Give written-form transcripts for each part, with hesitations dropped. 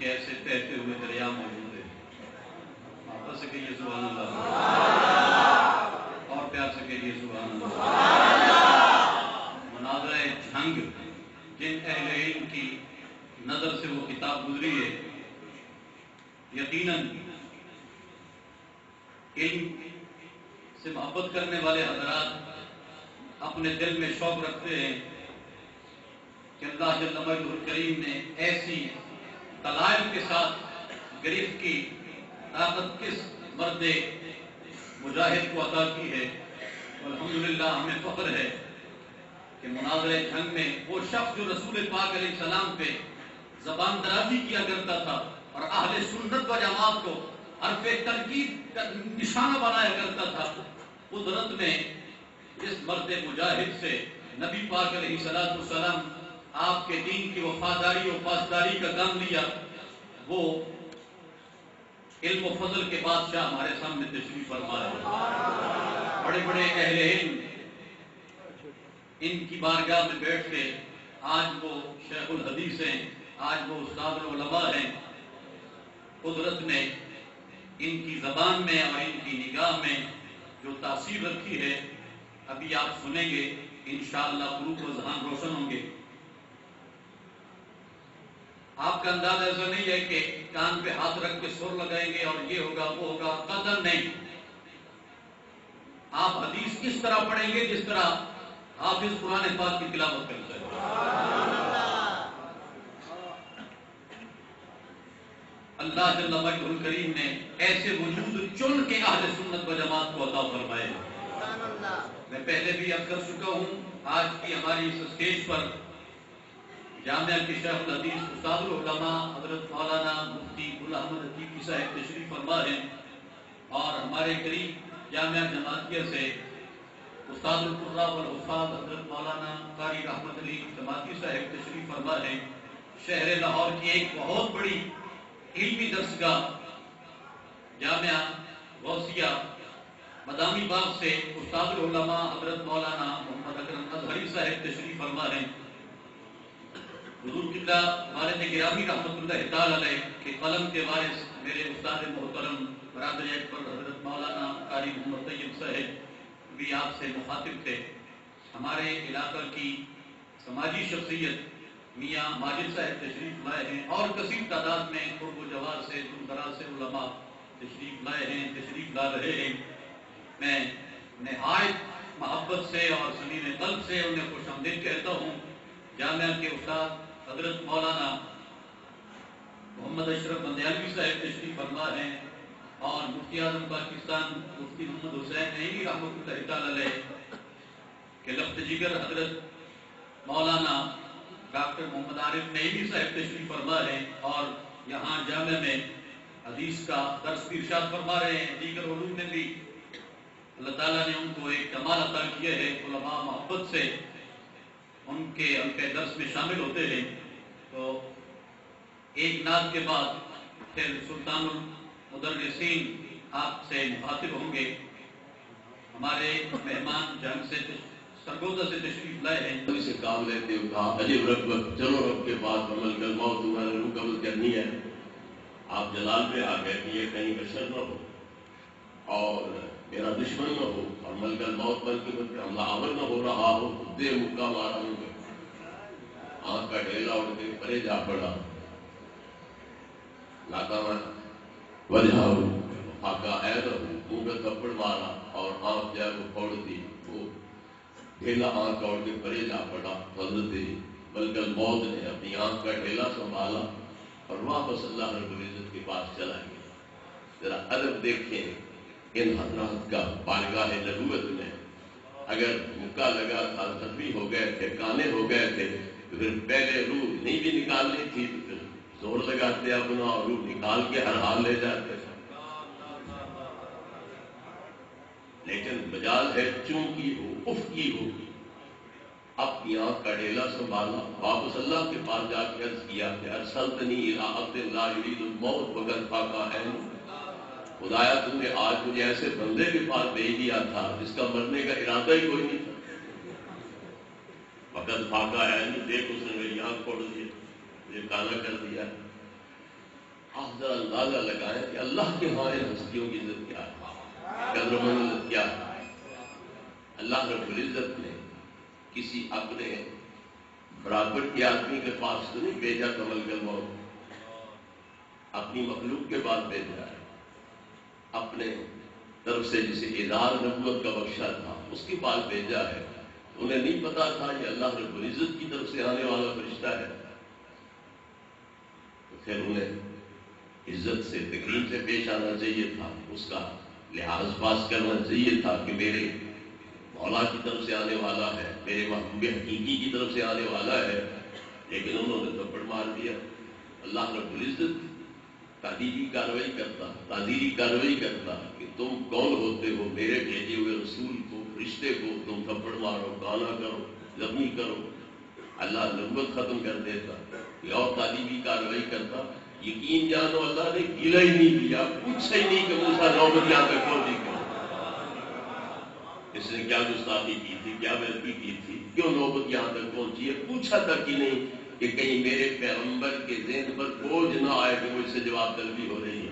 کے ایسے بہتے ہوئے دریا موجود ہے. واپس سے کہیے سبحان اللہ, اور پیار سے کہیے سبحان اللہ. مناظرہ جھنگ جن اہل علم کی نظر سے وہ کتاب گزری ہے, یقیناً علم سے محبت کرنے والے حضرات اپنے دل میں شوق رکھتے ہیں کہ اللہ جل مجدہ الکریم نے ایسی دلائل کے ساتھ گرفت کی طاقت کس مرد مجاہد کو عطا کی ہے. الحمدللہ ہمیں فخر ہے کہ مناظرہ جنگ میں وہ شخص جو رسول پاک علیہ السلام پہ زبان درازی کیا کرتا تھا اور اہل سنت و جماعت کو حرف تنقید کا نشانہ بنایا کرتا تھا, قدرت نے اس مرد مجاہد سے نبی پاک علیہ السلام آپ کے دین کی وفاداری و پاسداری کا کام لیا. وہ علم و فضل کے بادشاہ ہمارے سامنے تشریف فرما ہے. بڑے بڑے اہل علم ان کی بارگاہ میں بیٹھ کے آج وہ شیخ الحدیث ہیں, آج وہ استاد العلماء ہیں. قدرت نے ان کی زبان میں اور ان کی نگاہ میں جو تاثیر رکھی ہے ابھی آپ سنیں گے, انشاءاللہ قلوب و ذہان روشن ہوں گے. آپ کا انداز ایسا نہیں ہے کہ کان پہ ہاتھ رکھ کے سر لگائیں گے اور یہ ہوگا وہ ہوگا, قدر نہیں. آپ حدیث اس طرح پڑھیں گے جس طرح حافظ قرآن پاک کی تلاوت کرتا ہے. اللہ جل مجدہ الکریم نے ایسے وجود چن کے اہل سنت و جماعت کو عطا فرمائے. میں پہلے بھی عرض کر چکا ہوں, آج کی ہماری اس اسٹیج پر جامعہ کے شیخ الحدیث استاد العلماء حضرت مولانا مفتی گل احمد حقیقی صاحب تشریف فرما ہیں, اور ہمارے قریب جامعہ جماعتیہ سے استاد القراء والحفاظ حضرت مولانا قاری رحمت علی جماعتی صاحب تشریف فرما ہیں. شہر لاہور کی ایک بہت بڑی علمی درسگاہ جامعہ غوثیہ مدامی باغ سے استاد العلماء حضرت مولانا محمد اکرم اظہری صاحب تشریف فرما ہیں. حضور قبلہ والد گرامی رحمۃ اللہ تعالی علیہ کے قلم کے وارث میرے استاد محترم برادر اکبر حضرت مولانا قاری محمد طیب صاحب بھی آپ سے مخاطب تھے. ہمارے علاقہ کی سماجی شخصیت میاں ماجد صاحب تشریف لائے ہیں, اور کثیر تعداد میں قرب و جوار سے دور دراز سے علماء تشریف لائے ہیں, تشریف لا رہے ہیں. میں نہایت محبت سے اور صمیم قلب سے انہیں خوش آمدید کہتا ہوں. جامعہ کے استاد حضرت مولانا محمد اشرف بندیالوی صاحب تشریف فرما ہیں, اور مفتی اعظم پاکستان مفتی محمد حسین نعیمی رحمۃ اللہ تعالی علیہ کے لفظ جگر حضرت مولانا ڈاکٹر محمد عارف نعیمی صاحب تشریف فرما ہیں, اور یہاں جامعہ میں حدیث کا درس بھی ارشاد فرما رہے ہیں. دیگر علوم میں بھی اللہ تعالیٰ نے ان کو ایک کمال عطا کیا ہے. علماء محبت سے ان کے درس میں شامل ہوتے ہیں. تو ایک نعت کے بعد پھر سلطان المدرسین آپ سے مخاطب ہوں گے. ہمارے مہمان جنگ سے سرگودا سے تشریف لائے ہیں. سے کام لیتے ہو کہا عجیب رغبت, چلو رب کے بعد عمل کر موت تمہارے روح قبض کرنی ہے. آپ جلال پہ آ گئے کہ یہ کہیں بشر نہ ہو اور میرا دشمن نہ ہو, اور ملکل موت بن کے حملہ آور نہ ہو رہا ہو, دے مکہ مارا ہوں گے. آنکھ کا ڈھیلا اڑ کے پرے جا پڑا, لاتا میں وجہ آقا اے رہو, منہ پہ تھپڑ مارا اور آنکھ جائے وہ پھوڑ دی. وہ ڈھیلا آنکھ کا اڑ کے پرے جا پڑا. حضرت ملکل موت نے اپنی آنکھ کا ڈھیلا سنبھالا اور واپس اللہ رب العزت کے پاس چلا گیا. ذرا ادب دیکھیں ان حضرات کا بارگاہ نبوت میں. اگر مکہ لگا تھا, زخمی ہو گئے تھے, کانے ہو گئے تھے, تو پھر پہلے روح نہیں بھی نکالنی تھی تو پھر زور لگاتے اپنا اور روح نکال کے ہر حال لے جاتے. لیکن مجال ہے چوں کی ہو, اف کی ہو, اپنی آنکھ کا ڈھیلا سنبھالا, واپس اللہ کے پاس جا کے عرض کیا کہ ارسلتنی الی عبد لا یرید الموت وقد فاقا عین. خدایا تم نے آج مجھے ایسے بندے کے پاس بھیج دیا تھا جس کا مرنے کا ارادہ ہی کوئی نہیں تھا. وقد فاقا عین, دیکھ اس نے میری آنکھ پھوڑ دی, مجھے کانا کر دیا. ذرا اندازہ لگائیں کہ اللہ کے ہاں ان ہستیوں کی عزت کیا ہے، قدر و منزلت کیا ہے۔ اللہ رب العزت نے کسی اپنے برابر کے آدمی کے پاس تو نہیں بھیجا ملک الموت، اپنی مخلوق کے بعد بھیجا ہے، اپنے طرف سے جسے اظہار نبوت کا بخشا تھا اس کے پاس بھیجا ہے۔ انہیں نہیں پتا تھا کہ اللہ رب العزت کی طرف سے آنے والا فرشتہ ہے، تو پھر انہیں عزت سے تکریم سے پیش آنا چاہیے تھا، اس کا لحاظ پاس کرنا چاہیے تھا کہ میرے مولا کی طرف سے آنے والا ہے، میرے محبوب حقیقی کی طرف سے آنے والا ہے، لیکن انہوں نے تھپڑ مار دیا۔ اللہ رب العزت تعدیبی کارروائی کرتا، تعزیری کارروائی کرتا کہ تم کون ہوتے ہو، میرے بھیجے ہوئے رسول کو، رشتے کو تم تھپڑ مارو، گانا کرو، زخمی کرو۔ اللہ نبوت ختم کر دیتا کہ اور تعلیمی کارروائی کرتا۔ یقین جانو اللہ نے گلا ہی نہیں دیا، پوچھا ہی نہیں کہ موسیٰ نوبت یہاں تک پہنچی کیوں، اس نے کیا گستاخی کی تھی، کیا بےادبی کی تھی، کیوں نوبت یہاں تک پہنچی ہے، پوچھا تک ہی نہیں کہ کہیں میرے پیغمبر کے ذہن پر بوجھ نہ آئے کہ مجھ سے جواب طلبی ہو رہی ہے۔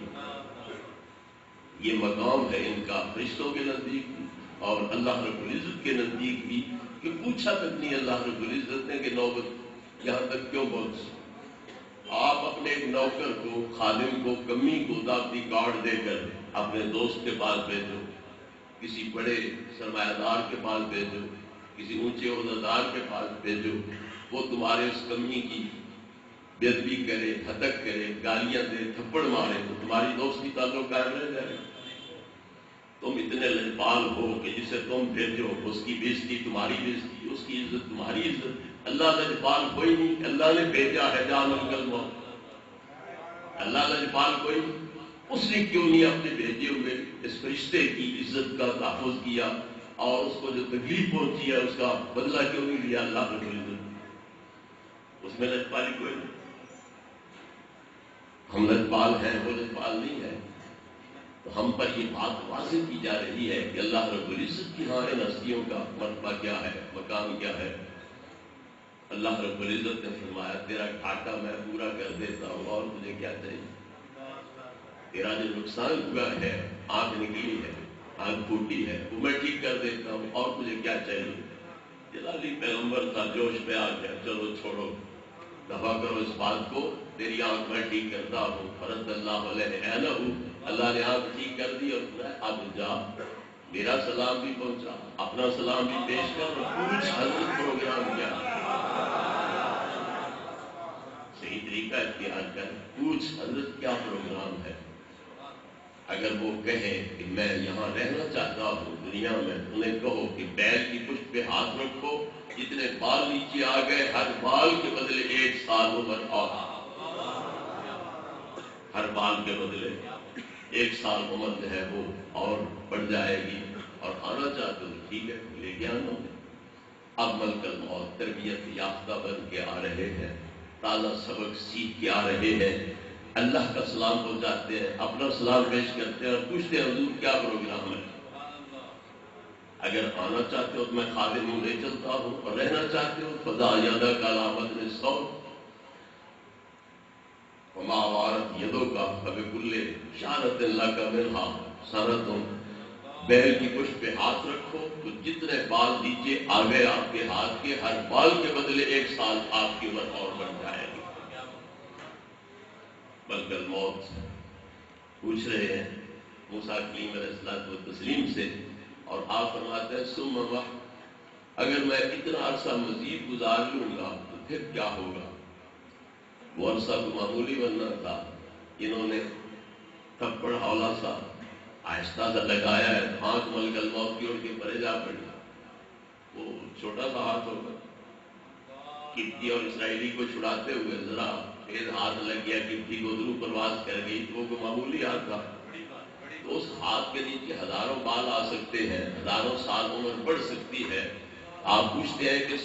یہ مقام ہے ان کا فرشتوں کے نزدیک اور اللہ رب العزت کے نزدیک بھی، کہ پوچھا تک نہیں اللہ رب العزت نے کہ نوبت یہاں تک کیوں پہنچی۔ آپ اپنے ایک نوکر کو، خادم کو، کمی کو دعوتی کارڈ دے کر اپنے دوست کے پاس بھیجو، کسی بڑے سرمایہ دار کے پاس بھیجو، کسی اونچے عہدیدار کے پاس بھیجو، وہ تمہارے اس کمی کی بے ادبی کرے، ہتک کرے، گالیاں دے، تھپڑ مارے، تو تمہاری دوستی تعلق قائم رہ جائے۔ تم اتنے لجپال ہو کہ جسے تم بھیجو اس کی بےزتی تمہاری بےزتی، اس کی عزت تمہاری عزت۔ اللہ لجپال کوئی نہیں، اللہ نے بھیجا ہے جا ملک الموت۔ اللہ لجپال کوئی نہیں، اس نے کیوں نہیں اپنے بھیجے ہوئے اس فرشتے کی عزت کا تحفظ کیا، اور اس کو جو تکلیف پہنچی ہے اس کا بدلہ کیوں نہیں لیا اللہ رب العزت؟ اس میں لجپالی کوئی نہیں۔ ہم لجپال ہیں، وہ لجپال نہیں ہے۔ تو ہم پر یہ بات واضح کی جا رہی ہے کہ اللہ رب العزت کی ہاں ان ہستیوں کا مرتبہ کیا ہے، مقام کیا ہے۔ اللہ رب العزت نے فرمایا تیرا گھاٹا میں پورا کر دیتا ہوں، اور تجھے کیا چاہیے؟ تیرا جو نقصان ہوا ہے، آنکھ نکلی ہے، آنکھ پھوٹی ہے، وہ میں ٹھیک کر دیتا ہوں، اور تجھے کیا چاہیے؟ جلالی پیغمبر تھا، جوش پہ آ گیا، چلو چھوڑو، دفع کرو اس بات کو، تیری آنکھ میں ٹھیک کرتا ہوں۔ فرض اللہ علیہ عینہ، اللہ نے آنکھ ٹھیک کر دی، اور اب جا، میرا سلام بھی پہنچا، اپنا سلام بھی پیش کر، پوچھ حضرت پروگرام کیا، صحیح طریقہ اختیار کر، پوچھ حضرت کیا پروگرام ہے۔ اگر وہ کہے کہ میں یہاں رہنا چاہتا ہوں دنیا میں، انہیں کہو کہ بیل کی پشت پہ ہاتھ رکھو، جتنے بال نیچے آ گئے ہر بال کے بدلے 1 سال عمر، اور ہر بال کے بدلے 1 سال عمر جو ہے وہ اور بڑھ جائے گی، اور آنا چاہتے ہو ٹھیک ہے لے کے آنا۔ اب ملک الموت تربیت یافتہ بن کے آ رہے ہیں، تازہ سبق سیکھ کے آ رہے ہیں، اللہ کا سلام پہنچاتے ہیں، اپنا سلام پیش کرتے ہیں، اور پوچھتے ہیں حضور کیا پروگرام ہے۔ اگر آنا چاہتے ہو تو میں خادم ہوں، لے چلتا ہوں، اور رہنا چاہتے ہو فضا یادہ کا علامت نے سو وما وارت یدوں کا فبکل شارت اللہ کا منہا سارتوں، بیل کی پشت پہ ہاتھ رکھو تو جتنے بال نیچے آ گئے آپ کے ہاتھ کے، ہر بال کے بدلے 1 سال آپ کی عمر اور بڑھ جائے گی۔ ملک الموت پوچھ رہے ہیں موسیٰ کلیم علیہ الصلوۃ والتسلیم سے، اور آپ فرماتے ہیں ثم اگر میں اتنا عرصہ مزید گزار لوں گا تو پھر کیا ہوگا؟ وہ عرصہ کو معمولی بننا تھا، انہوں نے تھپڑ ہولا سا آہستہ سا لگایا ہے، آنکھ ملک الموت کی اڑ کے پرے جا پڑی۔ وہ چھوٹا سا ہاتھ ہوگا، کپتی اور اسرائیلی کو چھڑاتے ہوئے ذرا تیز ہاتھ لگ گیا، کپتی کو درو پرواز کر گئی، وہ کوئی معمولی ہاتھ تھا۔ تو اس ہاتھ کے نیچے ہزاروں بال آ سکتے ہیں، ہزاروں سال عمر بڑھ سکتی ہے۔ آپ پوچھتے ہیں کہ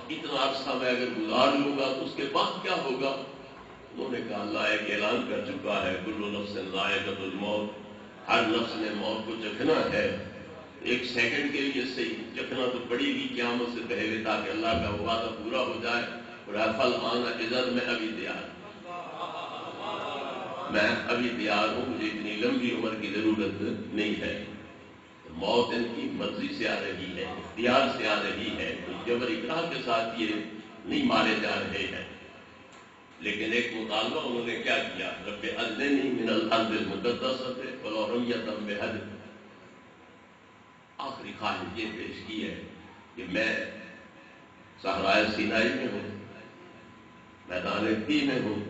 اتنا عرصہ میں اگر گزار لوں گا تو اس کے بعد کیا ہوگا؟ انہوں نے کہا اللہ ایک اعلان کر چکا ہے کل نفس ذائقۃ الموت، ہر نفس نے موت کو چکھنا ہے۔ 1 سیکنڈ کے لیے صحیح چکھنا تو پڑے گی قیامت سے پہلے، تاکہ اللہ کا وعدہ پورا ہو جائے۔ اور فالآن اذن میں ابھی تیار، میں ابھی تیار ہوں، مجھے اتنی لمبی عمر کی ضرورت نہیں ہے۔ موت ان کی مرضی سے آ رہی ہے، اختیار سے آ رہی ہے، کوئی جبر اکراہ کے ساتھ یہ نہیں مارے جا رہے ہیں۔ لیکن ایک مطالبہ انہوں نے کیا کیا، رب اذننی من الارض المقدسۃ ولو رمیۃ بحجر، آخری خواہش یہ پیش کی ہے کہ میں صحرائے سینائی میں ہوں، میدان تی میں ہوں،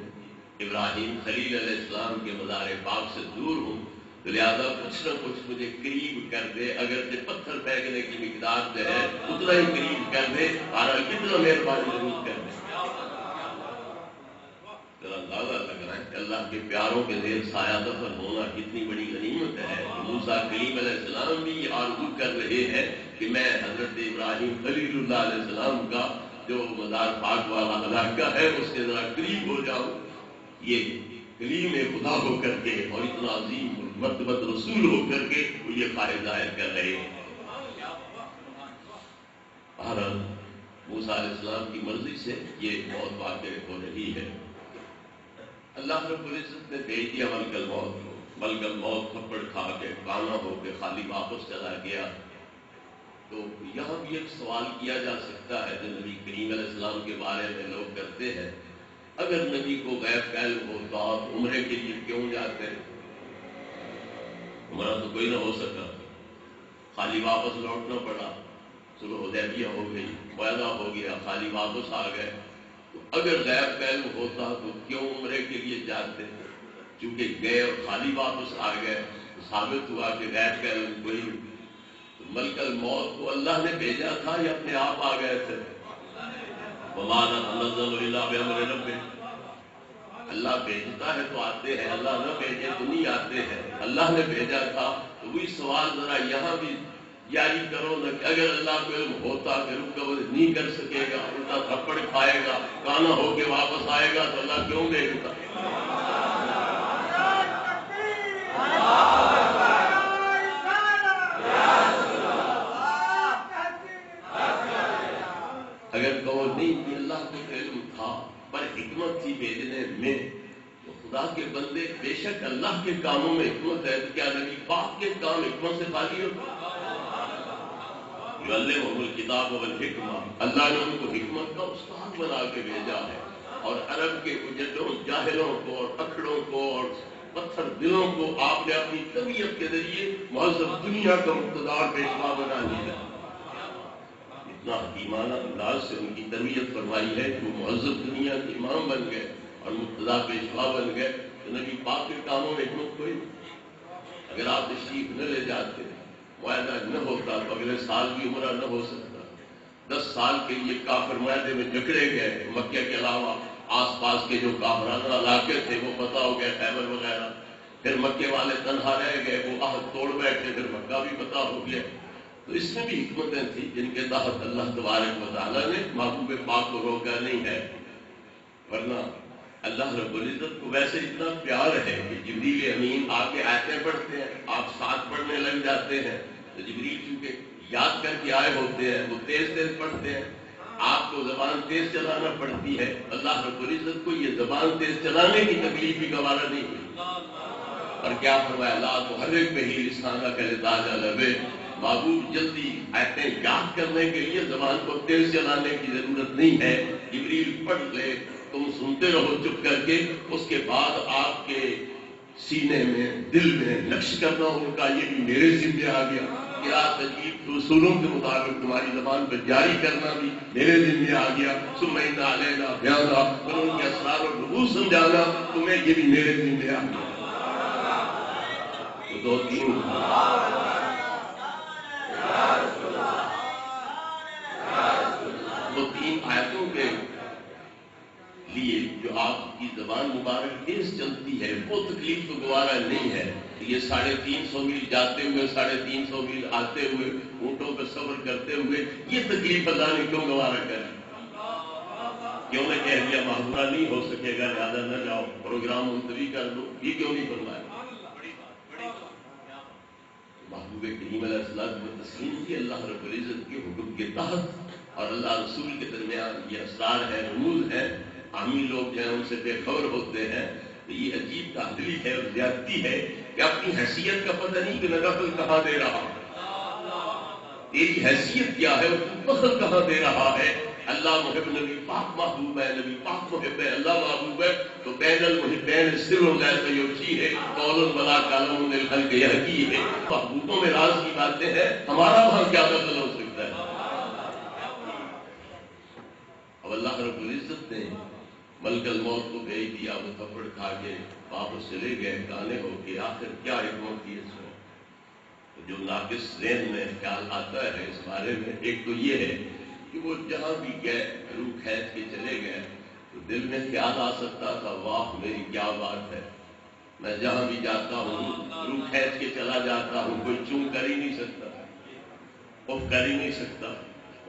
ابراہیم خلیل علیہ السلام کے مزار پاک سے دور ہوں، تو لہٰذا کچھ نہ کچھ مجھے قریب کر دے، اگرچہ پتھر پھینکنے کی مقدار جو ہے اتنا ہی قریب کر دے، اور کتنا مہربانی ضرور کر دے۔ ذرا اندازہ لگ رہا ہے کہ اللہ کے پیاروں کے زیر سایہ دفن ہونا کتنی بڑی غنیمت ہے۔ موسیٰ کلیم علیہ السلام بھی یہ آرزو کر رہے ہیں کہ میں حضرت ابراہیم خلیل اللہ علیہ السلام کا جو مزار پاک والا علاقہ ہے اس کے ذرا قریب ہو جاؤں۔ یہ کلیم خدا ہو کر کے اور اتنا عظیم مرتبت رسول ہو کر کے وہ یہ خواہش ظاہر کر رہے ہیں۔ بہرحال موسیٰ علیہ السلام کی مرضی سے یہ موت واقع ہو رہی ہے۔ اللہ رب العزت نے بھیج دیا ملک الموت کو، ملک الموت تھپڑ کھا کے کانا ہو کے خالی واپس چلا گیا۔ تو یہاں بھی ایک سوال کیا جا سکتا ہے جو نبی کریم علیہ السلام کے بارے میں لوگ کرتے ہیں، اگر نبی کو غیب علم ہوتا تو عمرے کے لیے کیوں جاتے؟ عمرہ تو کوئی نہ ہو سکا، خالی واپس لوٹنا پڑا، صلح حدیبیہ ہو گئی، معاہدہ ہو گیا، خالی واپس آ گئے۔ تو اگر غیب کا علم ہوتا تو کیوں عمرے کے لیے جاتے؟ چونکہ گئے اور خالی واپس آ گئے تو ثابت ہوا کہ غیب کا علم کوئی نہیں۔ تو ملک الموت کو اللہ نے بھیجا تھا یا اپنے آپ آ گئے تھے؟ وَمَا نَتَنَزَّلُ إِلَّا بِأَمْرِ رَبِّكَ، اللہ بھیجتا ہے تو آتے ہیں، اللہ نہ بھیجے تو نہیں آتے ہیں۔ اللہ نے بھیجا تھا تو وہی سوال ذرا یہاں بھی جاری کرو نہ کہ اگر اللہ کو علم ہوتا کہ رکاوٹ نہیں کر سکے گا، الٹا تھپڑ کھائے گا، کانا ہو کے واپس آئے گا، تو اللہ کیوں بھیجتا؟ اگر کہو نہیں کہ اللہ کو علم تھا پر حکمت تھی بھیجنے میں، تو خدا کے بندے بے شک اللہ کے کاموں میں حکمت ہے، تو کیا نبی پاک کے کام حکمت سے خالی ہوتے؟ یعلمہم الکتاب والحکمہ، اللہ نے ان کو حکمت کا استاد بنا کے بھیجا ہے، اور عرب کے اجڑوں جاہلوں کو اور اکھڑوں کو اور پتھر دلوں کو آپ نے اپنی طبیعت کے ذریعے مہذب دنیا کا مقتدار پیشوا بنا دیا۔ اتنا حکیمانہ انداز سے ان کی تربیت فرمائی ہے کہ وہ مہذب دنیا کے امام بن گئے اور مقتدا پیشوا بن گئے۔ تو نبی پاک کے کاموں میں حکمت کوئی نہیں۔ اگر آپ تشریف نہ لے جاتے، معاہدہ نہ ہوتا تو اگلے سال بھی عمرہ نہ ہو سکتا۔ 10 سال کے لیے کافر معاہدے میں جکڑے گئے، مکہ کے علاوہ آس پاس کے جو کافرانہ علاقے تھے وہ فتح ہو گئے، خیبر وغیرہ، پھر مکے والے تنہا رہ گئے، وہ عہد توڑ بیٹھے، پھر مکہ بھی فتح ہو گیا۔ تو اس میں بھی حکمتیں تھیں جن کے تحت اللہ تبارک و تعالیٰ نے محبوب پاک کو روکا نہیں ہے، ورنہ اللہ رب العزت کو ویسے اتنا پیار ہے کہ جبریل امین آ کے آیتیں پڑھتے ہیں، آپ ساتھ پڑھنے لگ جاتے ہیں، تو جبریل چونکہ یاد کر کے آئے ہوتے ہیں وہ تیز تیز پڑھتے ہیں، آپ کو زبان تیز چلانا پڑتی ہے، اللہ رب العزت کو یہ زبان تیز چلانے کی تکلیف بھی گوارا نہیں ہوئی۔ اور کیا فرمایا، لا تحرک بہ لسانک لتعجل بہ، محبوب جلدی آیتیں یاد کرنے کے لیے زبان کو تیز چلانے کی ضرورت نہیں ہے، جبریل پڑھ لے، تم سنتے رہو چپ کر کے، اس کے بعد آپ کے سینے میں دل میں نقش کرنا ان کا یہ بھی میرے ذمہ آ گیا، قرأت تجوید اصولوں کے مطابق تمہاری زبان پر جاری کرنا بھی میرے ذمہ آ گیا، ثم ان علینا بیانا، اور ان کے اسرار و رموز سمجھانا تمہیں یہ بھی میرے ذمہ آ گیا۔ تو 2-3 وہ 3 آیتوں کے لیے جو آپ کی زبان مبارک تیز چلتی ہے وہ تکلیف تو گوارا نہیں ہے۔ یہ 350 میل جاتے ہوئے 350 میل آتے ہوئے اونٹوں پہ سفر کرتے ہوئے یہ تکلیف اللہ نے کیوں گوارا کر؟ کیوں نے کہہ دیا محبورہ نہیں ہو سکے گا لہٰذا نہ جاؤ، پروگرام ملتوی کر دو، یہ کیوں نہیں فرمایا؟ محبوب کریم علیہ السلام کو تسلیم کی اللہ رب العزت کے حکم کے تحت، اور اللہ رسول کے درمیان یہ اسرار ہے، رموز ہے، عامی لوگ جو ہیں ان سے بے خبر ہوتے ہیں، تو یہ عجیب تعدلی ہے اور زیادتی ہے کہ اپنی حیثیت کا پتہ نہیں کہ نقل کہاں دے رہا، تیری حیثیت کیا ہے اور تو نقل کہاں دے رہا ہے۔ اللہ محب نبی پاک محبوب ہے، نبی پاک محب ہے، اللہ محبوب ہے، تو بین المحبین سر غیر یوشی ہے، قول ولا کلام للخلق یحکی ہے۔ محبوبوں میں راز کی باتیں ہیں، ہمارا وہاں کیا دخل ہو سکتا ہے؟ اب اللہ رب العزت نے ملک الموت کو بھیج دیا، وہ تھپڑ کھا کے واپس چلے گئے کانے ہو کے، آخر کیا حکمت تھی اس میں؟ جو ناقص ذہن میں خیال آتا ہے اس بارے میں، ایک تو یہ ہے کہ وہ جہاں بھی گئے روح کھینچ کے چلے گئے تو دل میں خیال آ سکتا تھا واہ میری کیا بات ہے، میں جہاں بھی جاتا ہوں روح کھینچ کے چلا جاتا ہوں، کوئی چون کر ہی نہیں سکتا، اف کر ہی نہیں سکتا۔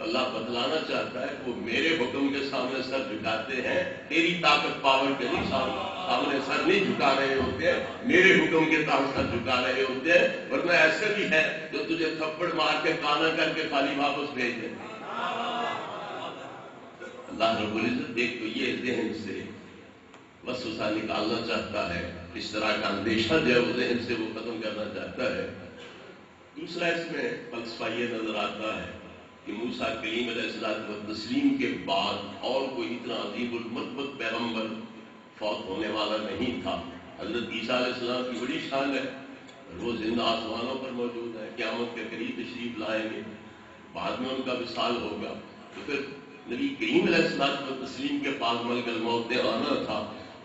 اللہ بتلانا چاہتا ہے کہ وہ میرے حکم کے سامنے سر جھکاتے ہیں، تیری طاقت پاور کے نہیں سامنے سر نہیں جھکا رہے ہوتے ہیں، میرے حکم کے تحت سر جھکا رہے ہوتے ہیں، ورنہ ایسے بھی ہے جو تجھے تھپڑ مار کے کانا کر کے خالی واپس بھیج دیں۔ اللہ رب العزت ایک تو یہ ذہن سے وسوسہ نکالنا چاہتا ہے، اس طرح کا اندیشہ جو ہے وہ ذہن سے وہ ختم کرنا چاہتا ہے۔ دوسرا اس میں فلسفہ یہ نظر آتا ہے کہ موسیٰ کلیم علیہ الصلوۃ والتسلیم کے بعد اور کوئی اتنا عظیم المرتبت پیغمبر فوت ہونے والا نہیں تھا۔ حضرت عیسیٰ علیہ السلام کی بڑی شان ہے، وہ زندہ آسمانوں پر موجود ہے، قیامت کے قریب تشریف لائیں گے، بعد میں ان کا وصال ہوگا، تو پھر نبی کریم علیہ الصلوۃ والتسلیم کے پاس ملک الموت نے آنا تھا۔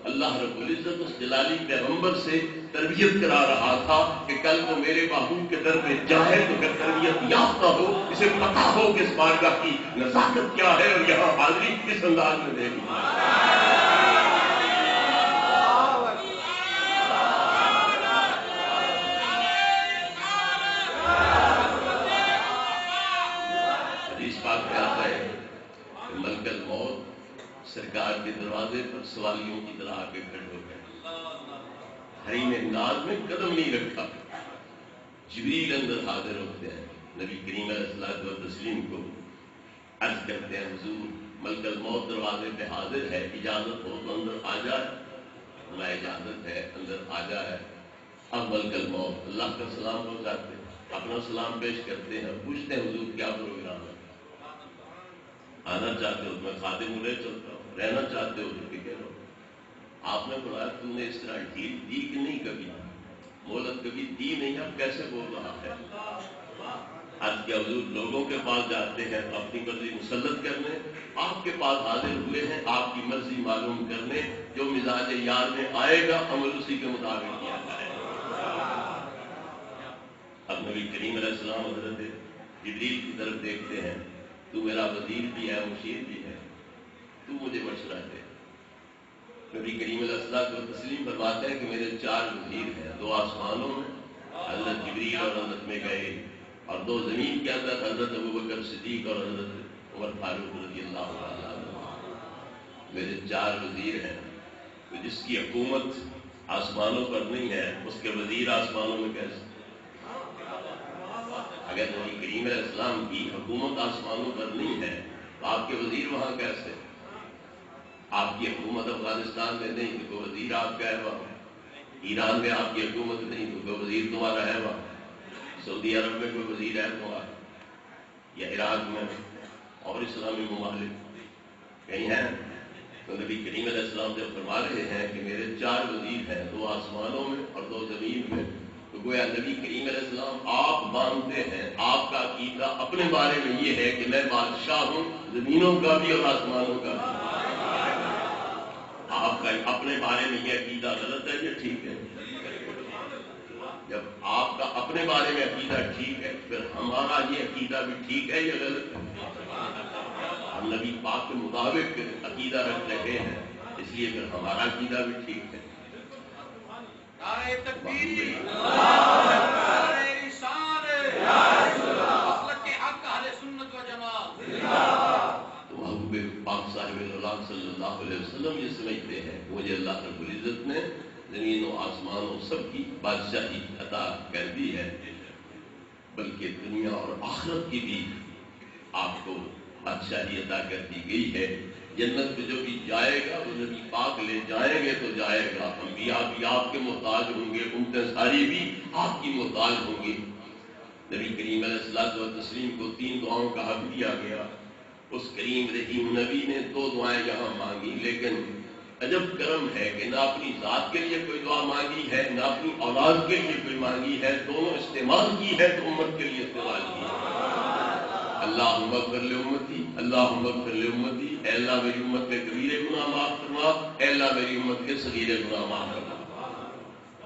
اللہ رب العزت اس جلالی پیغمبر سے تربیت کرا رہا تھا کہ کل کو میرے محبوب کے در میں جائے تو پھر تربیت یافتہ ہو، اسے پتا ہو کہ اس بارگاہ کی نزاکت کیا ہے اور یہاں حاضری کس انداز میں دے گی۔ حدیث پاک میں آتا ہے کہ ملک الموت سرکار کے دروازے پر سوالیوں کی طرح آ کے کھڑے ہو گئے، حریم امداد میں قدم نہیں رکھا، جبریل اندر حاضر ہوتے ہیں، نبی کریم علیہ الصلوۃ والتسلیم کو عرض کرتے ہیں حضور ملک الموت دروازے پہ حاضر ہے، اجازت ہو تو اندر آ جائے۔ اللہ اجازت ہے اندر آ جائے۔ اب ملک الموت اللہ کا سلام پہنچاتے ہیں، اپنا سلام پیش کرتے ہیں، پوچھتے ہیں حضور کیا پروگرام ہے، آنا چاہتے ہو میں خادم لے چلتا ہوں، رہنا چاہتے ہو تو ٹکے رہو۔ آپ نے بولا تم نے اس طرح ڈھیل دی کہ نہیں، کبھی مہلت کبھی دی نہیں، اب کیسے بول رہا ہے؟ آج کے حضور لوگوں کے پاس جاتے ہیں اپنی مرضی مسلط کرنے، آپ کے پاس حاضر ہوئے ہیں آپ کی مرضی معلوم کرنے، جو مزاج یار میں آئے گا عمل اسی کے مطابق کیا جائے گا۔ اب نبی کریم علیہ السلام حضرت جبریل کی طرف دیکھتے ہیں، تو میرا وزیر بھی ہے مشیر بھی ہے، تو مجھے مشورہ دے۔ نبی کریم علیہ الصلوۃ والتسلیم فرماتے ہیں کہ میرے 4 وزیر ہیں، 2 آسمانوں میں حضرت جبریل اور حضرت میکائیل، اور 2 زمین کے اندر حضرت ابوبکر صدیق اور حضرت عمر فاروق رضی اللہ عنہ۔ میرے 4 وزیر ہیں، تو جس کی حکومت آسمانوں پر نہیں ہے اس کے وزیر آسمانوں میں کیسے؟ اگر نبی کریم علیہ السلام کی حکومت آسمانوں پر نہیں ہے تو آپ کے وزیر وہاں کیسے؟ آپ کی حکومت افغانستان میں نہیں تو کوئی وزیر آپ کا ہے وہاں، ایران میں آپ کی حکومت نہیں تو کوئی وزیر تمہارا ہے وہاں، سعودی عرب میں کوئی وزیر ہے تمہارا، یا عراق میں اور اسلامی ممالک کہیں ہیں؟ تو نبی کریم علیہ السلام جب فرما رہے ہیں کہ میرے 4 وزیر ہیں، 2 آسمانوں میں اور 2 زمین میں، تو گویا نبی کریم علیہ السلام آپ مانتے ہیں، آپ کا عقیدہ اپنے بارے میں یہ ہے کہ میں بادشاہ ہوں زمینوں کا بھی اور آسمانوں کا بھی۔ آپ کا اپنے بارے میں یہ عقیدہ غلط ہے یا ٹھیک ہے؟ جب آپ کا اپنے بارے میں عقیدہ ٹھیک ہے پھر ہمارا یہ عقیدہ بھی ٹھیک ہے یا غلط ہے؟ ہم نبی پاک کے مطابق عقیدہ رکھ رہے ہیں، اس لیے پھر ہمارا عقیدہ بھی ٹھیک ہے۔ نعرہ تکبیر، نعرہ رسالت، مسلک کے حق اہل سنت و جماعت۔ تو محبوب پاک صاحب اللہ صلی اللہ علیہ وسلم یہ سمجھتے ہیں مجھے اللہ رب العزت نے زمین و آسمان و سب کی بادشاہی عطا کر دی ہے، بلکہ دنیا اور آخرت کی بھی آپ کو بادشاہی عطا کر دی گئی ہے۔ جنت میں جو بھی جائے گا وہ نبی پاک لے جائیں گے تو جائے گا. انبیاء بھی آپ کے محتاج ہوں گے, امتیں ساری بھی آپ کی محتاج ہوں گی. نبی کریم علیہ الصلوۃ والتسلیم کو 3 دعاؤں کا حق دیا گیا. اس کریم رحیم نبی نے 2 دعائیں یہاں مانگی, لیکن عجب کرم ہے کہ نہ اپنی ذات کے لیے کوئی دعا مانگی ہے, نہ اپنی اولاد کے لیے کوئی مانگی ہے. دونوں استعمال کی ہے تو امت کے لیے استعمال کی ہے. اللہم اغفر لامتی, اللہم اغفر لامتی, اے اللہ میری امت کے کبیرے گناہ معاف فرما, اے اللہ میری امت کے صغیرے گناہ معاف فرما.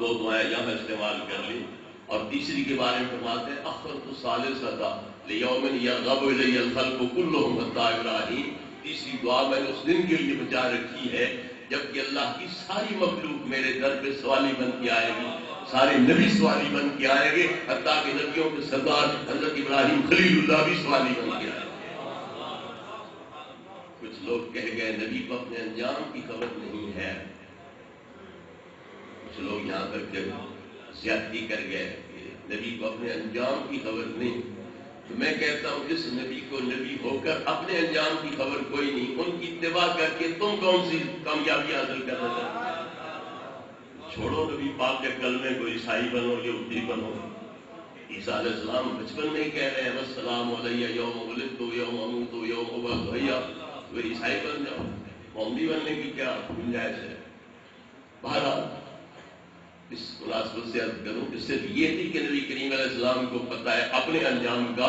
2 دعائیں یہاں استعمال کر لی. اور تیسری کے بارے میں فرماتے ہیں اخرت الثالثۃ لیوم یرغب الی الخلق کلهم حتی ابراہیم. تیسری دعا میں نے اس دن کے لیے بچا رکھی ہے جبکہ اللہ کی ساری مخلوق میرے در پہ سوالی بن کے آئے گی, سارے نبی سوالی بن کے آئیں گے, حتیٰ کہ نبیوں کے سردار حضرت ابراہیم خلیل اللہ بھی سوالی بن کے آئیں گے. کچھ لوگ کہہ گئے نبی کو اپنے انجام کی خبر نہیں ہے. کچھ لوگ یہاں تک کہ زیادتی کر گئے کہ نبی کو اپنے انجام کی خبر نہیں. تو میں کہتا ہوں جس نبی کو نبی ہو کر اپنے انجام کی خبر کوئی نہیں, ان کی اتباع کر کے تم کون سی کامیابی حاصل کرنا چاہتے ہیں؟ چھوڑو نبی پاک کے کلمے کو, عیسائی بنو, یہودی بنو. عیسیٰ علیہ السلام بچپن میں ہی کہہ رہے ہیں والسلام علیہ یوم ولدت یوم اموت یوم ابعث حیا. تو عیسائی بن جاؤ, محمدی بننے کی کیا گنجائش ہے؟ بہرحال اس مناسبت سے عرض کروں کہ صرف یہ نہیں کہ نبی کریم علیہ السلام کو پتہ ہے اپنے انجام کا,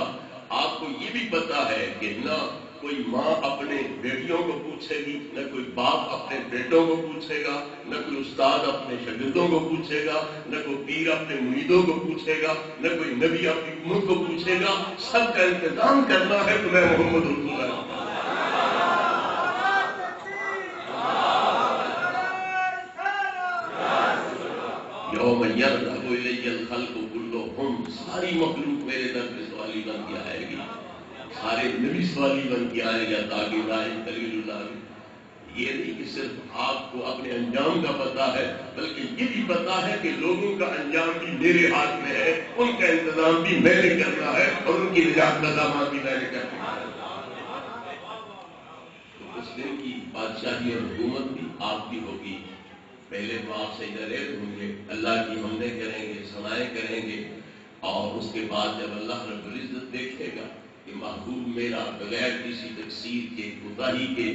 آپ کو یہ بھی پتہ ہے کہ نہ کوئی ماں اپنے بیٹیوں کو پوچھے گی, نہ کوئی باپ اپنے بیٹوں کو پوچھے گا, نہ کوئی استاد اپنے شاگردوں کو پوچھے گا, نہ کوئی پیر اپنے مریدوں کو پوچھے گا, نہ کوئی نبی اپنی امت کو پوچھے گا. سب کا انتظام کرنا ہے تو میں محمد رسول اللہ. یوم یرغب الی الخلق کلهم, ساری مخلوق میرے در پہ سوالی بن کے آئے گی, سارے نبی سوالی بن کے آئے گا. تاکہ ابراہیم خلیل اللہ, یہ نہیں کہ صرف آپ کو اپنے انجام کا پتہ ہے بلکہ یہ بھی پتہ ہے کہ لوگوں کا انجام بھی میرے ہاتھ میں ہے, ان کا انتظام بھی میں نے کرنا ہے اور ان کی نجات کا سامان بھی میں نے کرنا ہے. تو اس دن کی بادشاہی اور حکومت بھی آپ کی ہوگی. پہلے تو آپ سجدہ ریز ہوں گے, اللہ کی حمدیں کریں گے, ثنائیں کریں گے, اور اس کے بعد جب اللہ رب العزت دیکھے گا کہ محبوب میرا بغیر کسی تقصیر کے, کوتاہی کے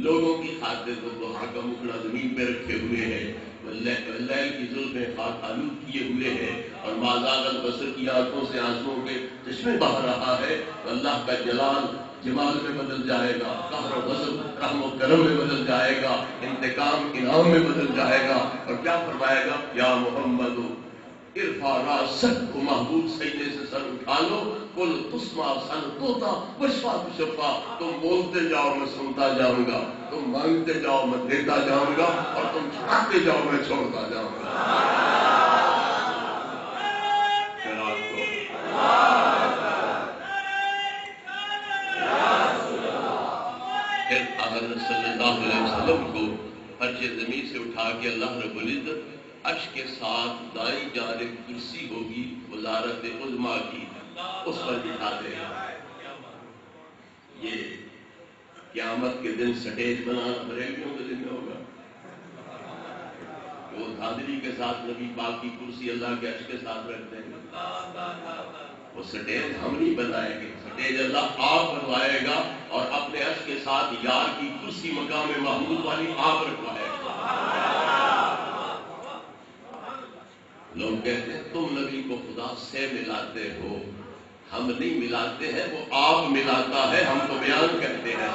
لوگوں کی خاطر کو دعا کا مکڑا زمین پہ رکھے ہوئے ہیں, لیل کی زلفیں خاک آلود کیے ہوئے ہیں, اور مازاغ البصر کی آنکھوں سے آنسوؤں کے چشمے بہہ رہا ہے, تو اللہ کا جلال جمال میں بدل جائے گا, قہر و غضب رحم و کرم میں بدل جائے گا, انتقام انعام میں بدل جائے گا. اور کیا فرمائے گا؟ یا محمد ارفع راسک, کو محبوب سجدے سے سر اٹھا لو, قل تسمع سنتوتا واشفع تشفع, تم بولتے جاؤ میں سنتا جاؤں گا, تم مانگتے جاؤ میں دیتا جاؤں گا, اور تم چھڑاتے جاؤ میں چھوڑتا جاؤں گا. پھر آپ کو حضرت صلی اللہ علیہ وسلم کو عرش زمین سے اٹھا کے اللہ رب العزت عرش کے ساتھ دائیں جانب کرسی ہوگی وزارت عظمیٰ کی, اس پر بٹھا دے گا. یہ قیامت کے دن سٹیج بنانا بریلویوں کے دن میں ہوگا. وہ دھاندلی کے ساتھ نبی پاک کی کرسی اللہ کے عرش کے ساتھ رکھ دیں گے. وہ سٹیج ہم نہیں بنائیں گے, سٹیج اللہ آپ بنوائے گا, اور اپنے عرش کے ساتھ یار کی کرسی مقام محمود والی آپ رکھوائے گا. لوگ کہتے ہیں تم نبی کو خدا سے ملاتے ہو, ہم نہیں ملاتے ہیں, وہ آپ ملاتا ہے, ہم تو بیان کرتے ہیں.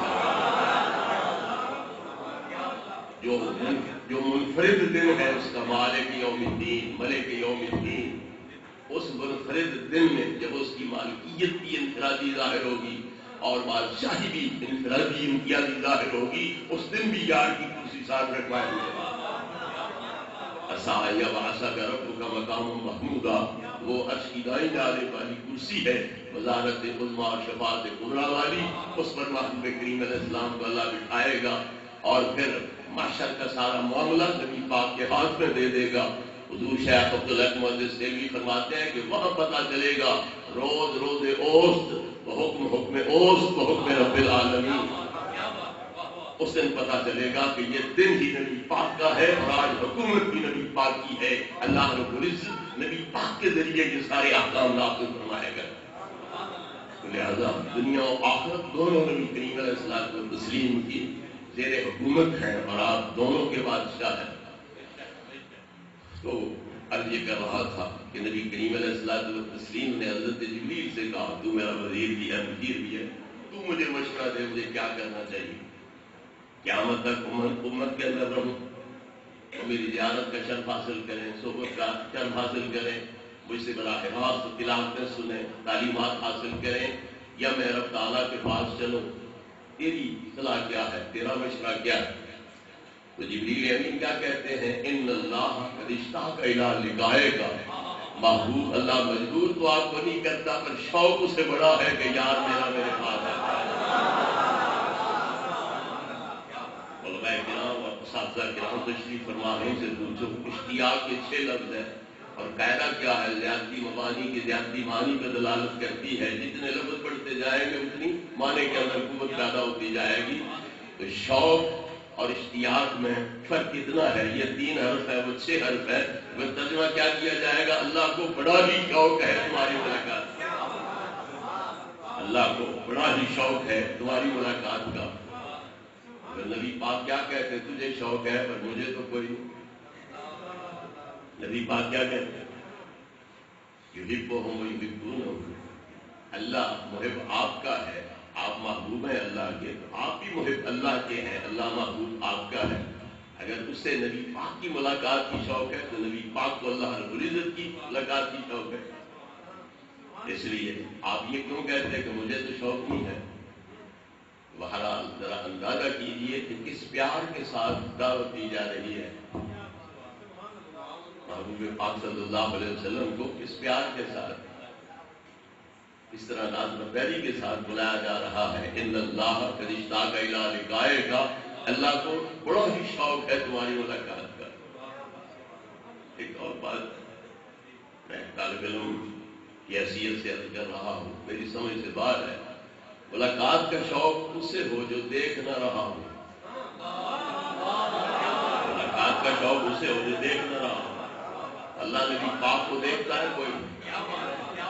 جو منفرد دن ہے اس کا مالک یوم الدین, ملک یوم الدین, اس منفرد دن میں جب اس کی مالکیت بھی انفرادی ظاہر ہوگی اور بادشاہی بھی انفرادی امتیازی ظاہر ہوگی, اس دن بھی یار کی کرسی ساتھ رکھوائے ہوئے. عسیٰ یبعثک ربک مقام محمودا, وہ عرش کی دائیں جانب والی کرسی ہے, وزارت عظمیٰ اور شفاعت کبریٰ والی, اس پر محبوب کریم علیہ السلام کو اللہ بٹھائے گا, اور پھر محشر کا سارا معاملہ نبی پاک کے ہاتھ میں دے دے گا. حضور شیخ عبدالحق محدث دہلوی فرماتے ہیں کہ وہاں پتہ چلے گا روز اوست بحکم اوست بحکم رب العالمین. اس دن پتا چلے گا کہ یہ دن ہی نبی پاک کا ہے اور آج حکومت بھی نبی پاک کی ہے. اللہ رب العزت نبی پاک کے ذریعے یہ سارے احکام نافذ فرمائے گا. لہذا دنیا و آخرت دونوں نبی کریم علیہ الصلوۃ والتسلیم کی زیر حکومت ہیں اور آپ دونوں کے بادشاہ ہیں. تو عرض یہ کر رہا تھا کہ نبی کریم علیہ الصلوۃ والتسلیم نے حضرت جبریل سے کہا تو میرا وزیر بھی ہے مدیر بھی ہے, تو مجھے مشورہ دے مجھے کیا کرنا چاہیے. قیامت تک امت کے اندر رہوں, تو میری زیارت کا شرف حاصل کریں, صحبت کا شرف حاصل کریں, مجھ سے براہ راست تلاوتیں سنیں, تعلیمات حاصل کریں, یا میں رب تعالیٰ کے پاس چلوں. تیری صلاح کیا ہے, تیرا مشورہ کیا ہے؟ تو جبریل امین کیا کہتے ہیں, ان اللہ قد اشتاق الی لقائک, محبوب اللہ مجبور تو آپ کو نہیں کرتا پر شوق اسے بڑا ہے کہ یار میرا میرے پاس ہے. علماء کرام اور اساتذہ کرام تشریف فرما رہے سے پوچھو اشتیاق کے 6 لفظ ہیں اور قاعدہ کیا ہے, زیادتی مبانی کی زیادتی معنی پر دلالت کرتی ہے. جتنے لفظ پڑھتے جائیں گے اتنی معنی کے اندر قوت پیدا ہوتی جائے گی. تو شوق اور اشتیاق میں فرق کتنا ہے؟ یہ 3 حرف ہے, وہ 6 حرف ہے. وہ ترجمہ کیا کیا جائے گا؟ اللہ کو بڑا ہی شوق ہے تمہاری ملاقات, اللہ کو بڑا ہی شوق ہے تمہاری ملاقات کا. نبی پاک کیا کہتے, تجھے شوق ہے پر مجھے تو کوئی نہیں. نبی پاک کیا کہتے, یحبہم ویحبونہ, اللہ محب آپ کا ہے, آپ محبوب ہیں اللہ کے, تو آپ بھی محب اللہ کے ہیں, اللہ محبوب آپ کا ہے. اگر اس سے نبی پاک کی ملاقات کی شوق ہے تو نبی پاک کو اللہ رب العزت کی ملاقات کی شوق ہے. اس لیے آپ یہ کیوں کہتے ہیں کہ مجھے تو شوق نہیں ہے؟ بہرحال ذرا اندازہ کیجئے کہ کس پیار کے ساتھ دعوت دی جا رہی ہے. محبوب پاک صلی اللہ علیہ وسلم کو کس پیار کے ساتھ, اس طرح ناز پیاری کے ساتھ بلایا جا رہا ہے. ان اللہ قد اشتاق الی لقائک, اللہ کو بڑا ہی شوق ہے تمہاری ملاقات کا. ایک اور بات میں طالب علم کی حیثیت سے عرض کر رہا ہوں, میری سمجھ سے باہر ہے. ملاقات کا شوق اس سے ہو جو دیکھ نہ رہا ہو. ملاقات کا شوق اس سے ہو جو دیکھ نہ رہا ہو. اللہ نبی پاک کو دیکھتا ہے کوئی؟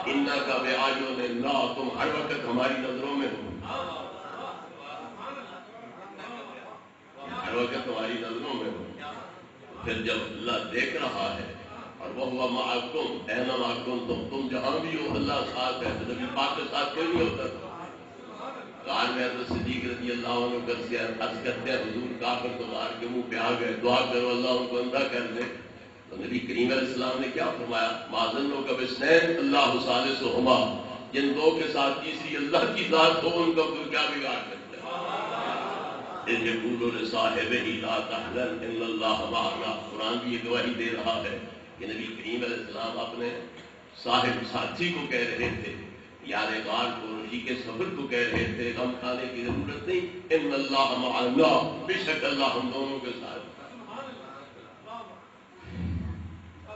انکا بِأَعْیُنِ اللَّهِ, تم ہر وقت ہماری نظروں میں ہو, ہر وقت ہماری نظروں میں ہو. پھر جب اللہ دیکھ رہا ہے اور وَهُوَ مَعَكُمْ أَيْنَمَا كُنتُمْ, تم جہاں بھی ہو اللہ ساتھ ہے. تو نبی پاک کے ساتھ کوئی نہیں ہوتا تھا. کار میں حضرت صدیق رضی اللہ عنہ کرتے ہیں, عرض کرتے ہیں حضور کافر تو غار کے منہ پہ آ گئے, دعا کرو اللہ ان کو اندھا کر دے. تو نبی کریم علیہ السلام نے کیا فرمایا, مَا ظَنُّكَ بِاثْنَيْنِ اللَّهُ ثَالِثُهُمَا, جن 2 کے ساتھ تیسری اللہ کی ذات ہو ان کا پھر کیا بگاڑ سکتے ہیں. اِذْ يَقُولُ لِصَاحِبِهِ لَا تَحْزَنْ إِنَّ اللَّهَ مَعَنَا, قرآن بھی یہ گواہی دے رہا ہے کہ نبی کریم علیہ السلام اپنے صاحب ساتھی کو کہہ رہے تھے, یار غار کو, رفیق سفر کو کہہ رہے تھے, غم کھانے کی ضرورت نہیں, ان اللہ معنا, بے شک اللہ ہم دونوں کے ساتھ.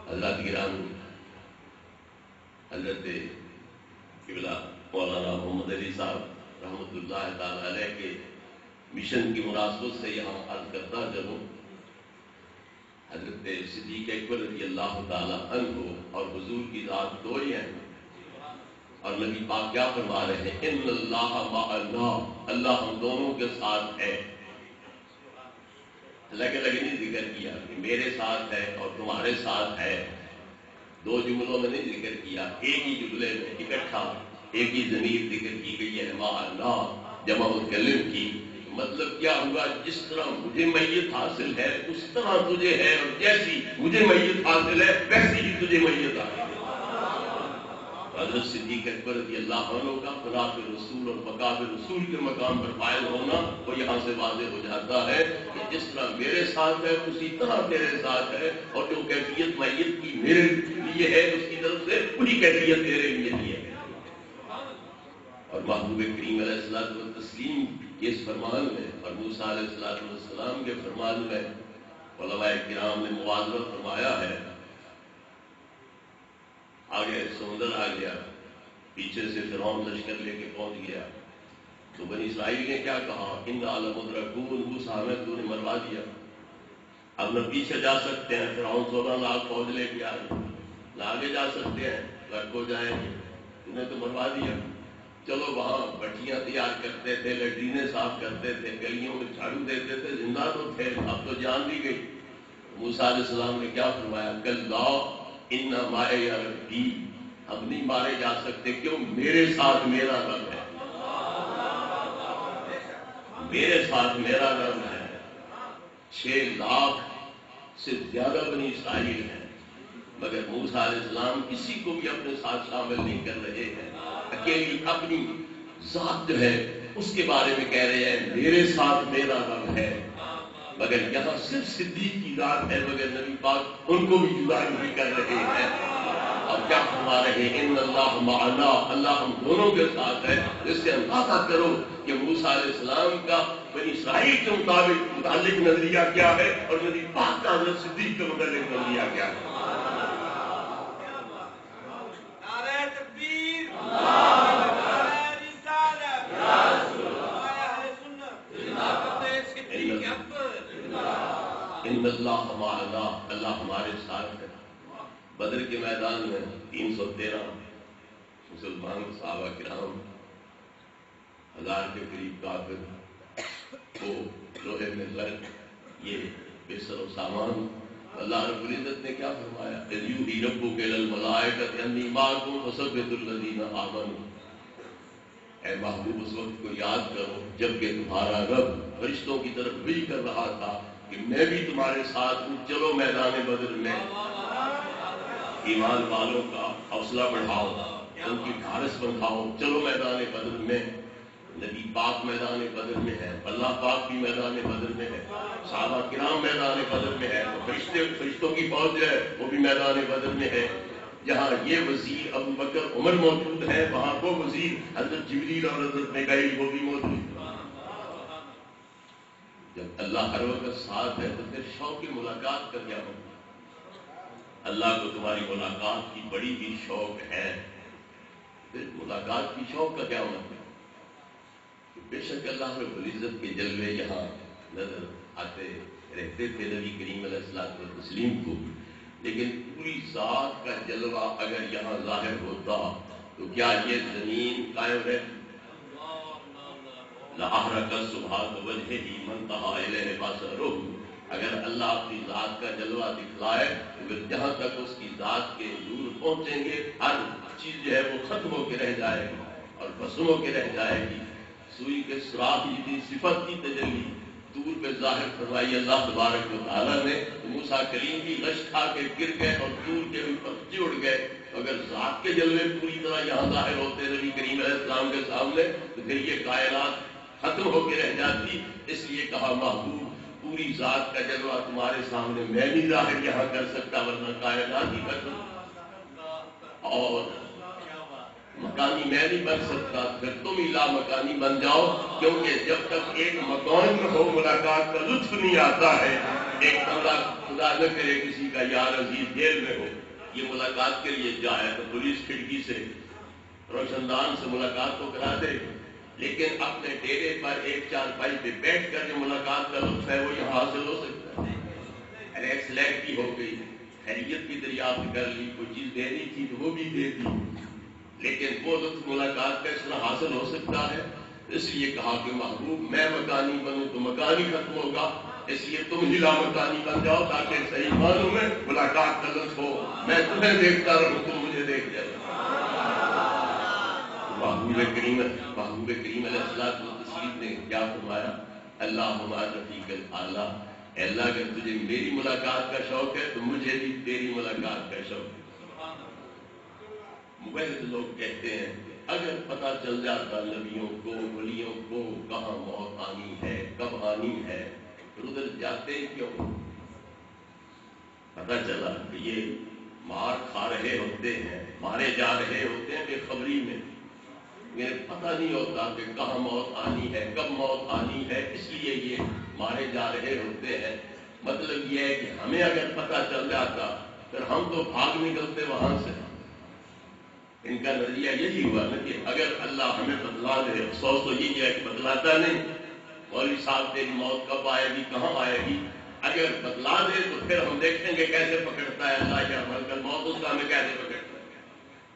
حضرت گرامی, حضرت قبلہ مولانا محمد علی صاحب رحمۃ اللہ تعالی علیہ کے مشن کی مناسبت سے یہاں عرض کرتا چلوں. حضرت صدیق اکبر رضی اللہ تعالی عنہ اور حضور کی ذات 2 ہی ہیں, اور نبی پاک کیا فرما رہے ہیں, ان اللہ معنا, اللہ ہم دونوں کے ساتھ ہے. الگ الگ نہیں ذکر کیا کہ میرے ساتھ ہے اور تمہارے ساتھ ہے, 2 جملوں میں نہیں ذکر کیا, ایک ہی جملے میں اکٹھا ایک ہی ضمیر ذکر کی گئی ہے, معنا جمع متکلم کی. مطلب کیا ہوا, جس طرح مجھے میت حاصل ہے اس طرح تجھے ہے, اور جیسی مجھے میت حاصل ہے ویسی ہی تجھے میت حاصل ہے. حضرت صدیق اکبر رضی اللہ عنہ کا فنا پہ رسول اور بقا پہ رسول کے مقام پر فائل ہونا وہ یہاں سے واضح ہو جاتا ہے کہ جس طرح میرے ساتھ ہے اسی طرح تیرے ساتھ ہے, اور جو کیفیت میت کی میرے لیے ہے اس کی طرف سے وہی کیفیت تیرے لیے ہے. اور محبوب کریم علیہ الصلوۃ والتسلیم کے اس فرمان میں اور موسیٰ علیہ السلام کے فرمان میں علماء کرام نے موازنہ فرمایا ہے. آگے سمندر آ گیا, پیچھے سے فرعون لشکر لے کے پہنچ گیا, تو بنی اسرائیل نے کیا کہا؟ انا لمدرکون، موسیٰ ہمیں تو نے مروا دیا، اب نہ پیچھے جا سکتے ہیں، فرعون 16 لاکھ فوج لے کے آئے، نہ آگے جا سکتے ہیں، غرق ہو جائیں گے، انہیں تو مروا دیا۔ چلو وہاں بٹیاں تیار کرتے تھے، لیٹرینیں صاف کرتے تھے، گلیوں میں جھاڑو دیتے تھے، زندہ تو تھے، اب تو جان دی گئی۔ موسیٰ علیہ السلام نے کیا فرمایا؟ کلا ان معی ربی، اب نہیں مارے جا سکتے، کیوں؟ میرے ساتھ میرا رب ہے، میرے ساتھ میرا رب ہے۔ 6 لاکھ سے زیادہ بنی اسرائیل ہیں، مگر موسیٰ علیہ السلام کسی کو بھی اپنے ساتھ شامل نہیں کر رہے ہیں، اکیلی اپنی ذات جو ہے اس کے بارے میں کہہ رہے ہیں میرے ساتھ میرا رب ہے۔ مگر یہاں صرف صدیق کی ذات ہے، مگر نبی پاک ان کو بھی جدا نہیں کر رہے ہیں، اور کیا فرما رہے ہیں؟ ان اللہ معنا، اللہ ہم دونوں کے ساتھ ہے۔ اس سے اندازہ کرو کہ موسیٰ علیہ السلام کا بنی اسرائیل کے متعلق نظریہ کیا ہے، اور نبی پاک کا حضرت صدیق کے متعلق نظریہ کیا ہے۔ ان اللہ معنا، اللہ ہمارے ساتھ ہے۔ بدر کے میدان میں 313 مسلمان صحابہ کرام، 1000 کے قریب کافر کو لوہے میں غرق، یہ بسر و سامان۔ اللہ رب العزت نے کیا فرمایا؟ اذ یوحی ربک الی الملائکۃ انی معکم فثبتوا الذین آمنوا۔ اے محبوب اس وقت کو یاد کرو جبکہ تمہارا رب فرشتوں کی طرف وحی کر رہا تھا کہ میں بھی تمہارے ساتھ ہوں، چلو میدان بدر میں ایمان والوں کا حوصلہ بڑھاؤ، ان کی ڈھارس بڑھاؤ، چلو میدان بدر میں۔ نبی پاک میدان بدر میں ہے، اللہ پاک بھی میدان بدر میں ہے، صحابہ کرام میدان بدر میں ہے، فرشتوں کی فوج جو ہے وہ بھی میدان بدر میں ہے۔ جہاں یہ وزیر ابو بکر عمر موجود ہے، وہاں وہ وزیر حضرت جبریل اور حضرت میکائیل وہ بھی موجود ہے۔ جب اللہ ہر وقت ساتھ ہے تو پھر شوق ملاقات کا کیا مطلب؟ اللہ کو تمہاری ملاقات کی بڑی ہی شوق ہے، پھر ملاقات کی شوق کا کیا مطلب؟ بے شک اللہ رب العزت کے جلوے یہاں نظر آتے رہتے تھے نبی کریم علیہ الصلوۃ والتسلیم کو، لیکن پوری ذات کا جلوہ اگر یہاں ظاہر ہوتا تو کیا یہ زمین قائم رہتی؟ لَأَحْرَقَ سُبْحَانَ وَجْهِهِ مَنْ انتهى إِلَيْهِ بَصَرُهُ، اگر اللہ اپنی ذات کا جلوہ دکھلائے تو پھر جہاں تک اس کی ذات کے نور پہنچیں گے ہر چیز جو ہے وہ ختم ہو کے رہ جائے گی اور بسم ہو کے رہ جائے گی۔ سوئی کے سراغ جتنی صفت کی تجلی دور پہ ظاہر فرمائی اللہ تبارک و تعالیٰ نے، تو موسیٰ کلیم بھی غش کھا کے گر گئے اور دور کے بھی پرچے اڑ گئے۔ اگر ذات کے جلوے پوری طرح یہاں ظاہر ہوتے نبی کریم علیہ السلام کے سامنے تو پھر یہ کائنات ختم ہو کے رہ جاتی۔ اس لیے کہا محبوب پوری ذات کا جلوہ تمہارے سامنے میں نہیں ظاہر یہاں کر سکتا، ورنہ کائنات ہی ختم، اور مکانی میں نہیں بن سکتا، پھر تم ہی لا مکانی بن جاؤ، کیونکہ جب تک ایک مکان میں ہو ملاقات کا لطف نہیں آتا ہے۔ ایک بندہ خدا نہ کرے کسی کا یار عزیز جیل میں ہو، یہ ملاقات کے لیے جائے تو پولیس کھڑکی سے روشن دان سے ملاقات تو کرا دے، لیکن اپنے ڈیرے پر ایک چارپائی پہ بیٹھ کر جو ملاقات کا لطف ہے وہ یہاں حاصل ہو سکتا ہے۔ ریکس لیک کی ہو گئی، خیریت کی دریافت کر لی، کوئی چیز دینی تھی تو وہ بھی دے دی، لیکن وہ لطف ملاقات کا اس طرح حاصل ہو سکتا ہے۔ اس لیے کہا کہ محبوب میں مکانی بنوں تو مکانی ختم ہوگا، اس لیے تم ہی لا مکانی بن جاؤ تاکہ صحیح معنوں میں ملاقات کا لطف ہو، میں تمہیں دیکھتا رہوں تم مجھے دیکھ جائے۔ محبوب کریم علیہ الصلوۃ والتسلیم نے کیا فرمایا؟ اللہم رفیق الاعلیٰ، اے اللہ اگر تجھے میری ملاقات کا شوق ہے تو مجھے بھی تیری ملاقات کا شوق ہے۔ مبلغ لوگ کہتے ہیں اگر پتہ چل جاتا نبیوں کو ولیوں کو کہاں موت آنی ہے کب آنی ہے تو ادھر جاتے کیوں؟ پتہ چلا کہ یہ مار کھا رہے ہوتے ہیں، مارے جا رہے ہوتے ہیں بے خبری میں، انہیں پتہ نہیں ہوتا کہ کہاں موت آنی ہے کب موت آنی ہے، اس لیے یہ مارے جا رہے ہوتے ہیں۔ مطلب یہ ہے کہ ہمیں اگر پتہ چل جاتا پھر ہم تو بھاگ نکلتے وہاں سے، ان کا نظریہ یہی ہوا نا کہ اگر اللہ ہمیں بتلا دے، افسوس تو یہی ہے کہ بتلاتا نہیں، مولوی صاحب تیری موت کب آئے گی، کہاں آئے گی، اگر بتلا دے تو پھر ہم دیکھیں گے کیسے پکڑتا ہے اللہ کے عمل کر، موت اس کا ہمیں کیسے پکڑتا ہے،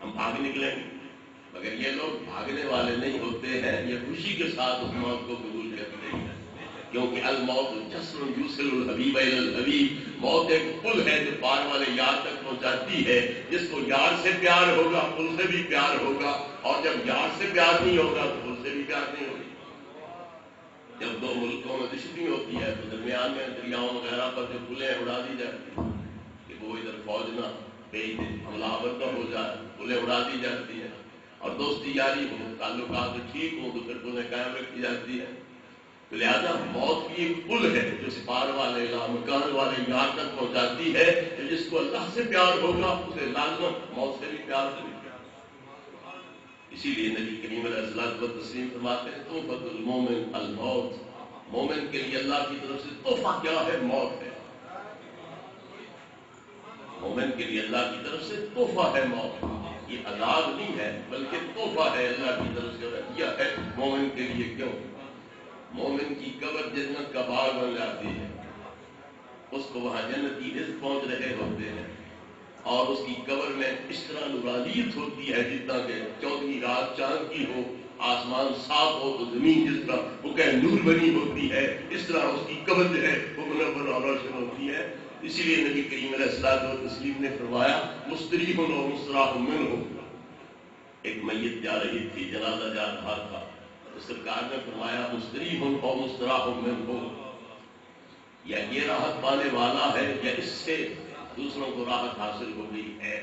ہم بھاگ نکلیں گے۔ مگر یہ لوگ بھاگنے والے نہیں ہوتے ہیں، یہ خوشی کے ساتھ اس موت کو قبول کرتے ہیں، کیونکہ الموت جسر یوصل الحبیب الی الحبیب، موت ایک پل ہے جو پار والے یار تک پہنچاتی ہے، جس کو یار سے پیار ہوگا پل سے بھی پیار ہوگا، اور جب یار سے پیار نہیں ہوگا تو پل سے بھی پیار نہیں ہوگی۔ جب دو ملکوں میں دشمنی ہوتی ہے تو درمیان میں دریاؤں وغیرہ پر جو پلیں اڑا دی جاتی ہیں کہ وہ ادھر فوج نہ بھیج دے، حملہ آور نہ ہو جائے، پلیں اڑا دی جاتی ہیں، اور دوستی یاری ہو، تعلقات ٹھیک ہو تو پھر پلیں قائم رکھی جاتی ہیں۔ تو لہٰذا موت کی ایک پل ہے جو سپار والے لامکان والے یار تک پہنچاتی ہے، کہ جس کو اللہ سے پیار ہوگا اسے لازم موت سے بھی پیار سے بھی پیار۔ اسی لیے نبی کریم علیہ الصلوۃ والتسلیم فرماتے ہیں تحفۃ المومن الموت، مومن کے لیے اللہ کی طرف سے تحفہ کیا ہے؟ موت ہے۔ مومن کے لیے اللہ کی طرف سے تحفہ ہے موت، یہ عذاب نہیں ہے بلکہ تحفہ ہے اللہ کی طرف سے دیا ہے مومن کے لیے۔ کیوں؟ مومن کی قبر جنت کا باغ بن جاتی ہے، اس کو وہاں جنتی رزق پہنچ رہے ہوتے ہیں، اور اس کی قبر میں اس طرح نورانیت ہوتی ہے جتنا کہ 14ویں رات چاند کی ہو، آسمان صاف ہو تو زمین جس طرح وہ کہ نور بنی ہوتی ہے، اس طرح اس کی قبر جو ہے وہ منور اور روشن ہوتی ہے۔ اسی لیے نبی کریم علیہ الصلوۃ والتسلیم نے فرمایا مستریح و مستراح منہ، ایک میت جا رہی تھی، جنازہ جا رہا تھا، تو سرکار نے فرمایا مستریح و مستراح منہ، یا یہ راحت پانے والا ہے یا اس سے دوسروں کو راحت حاصل ہو گئی ہے۔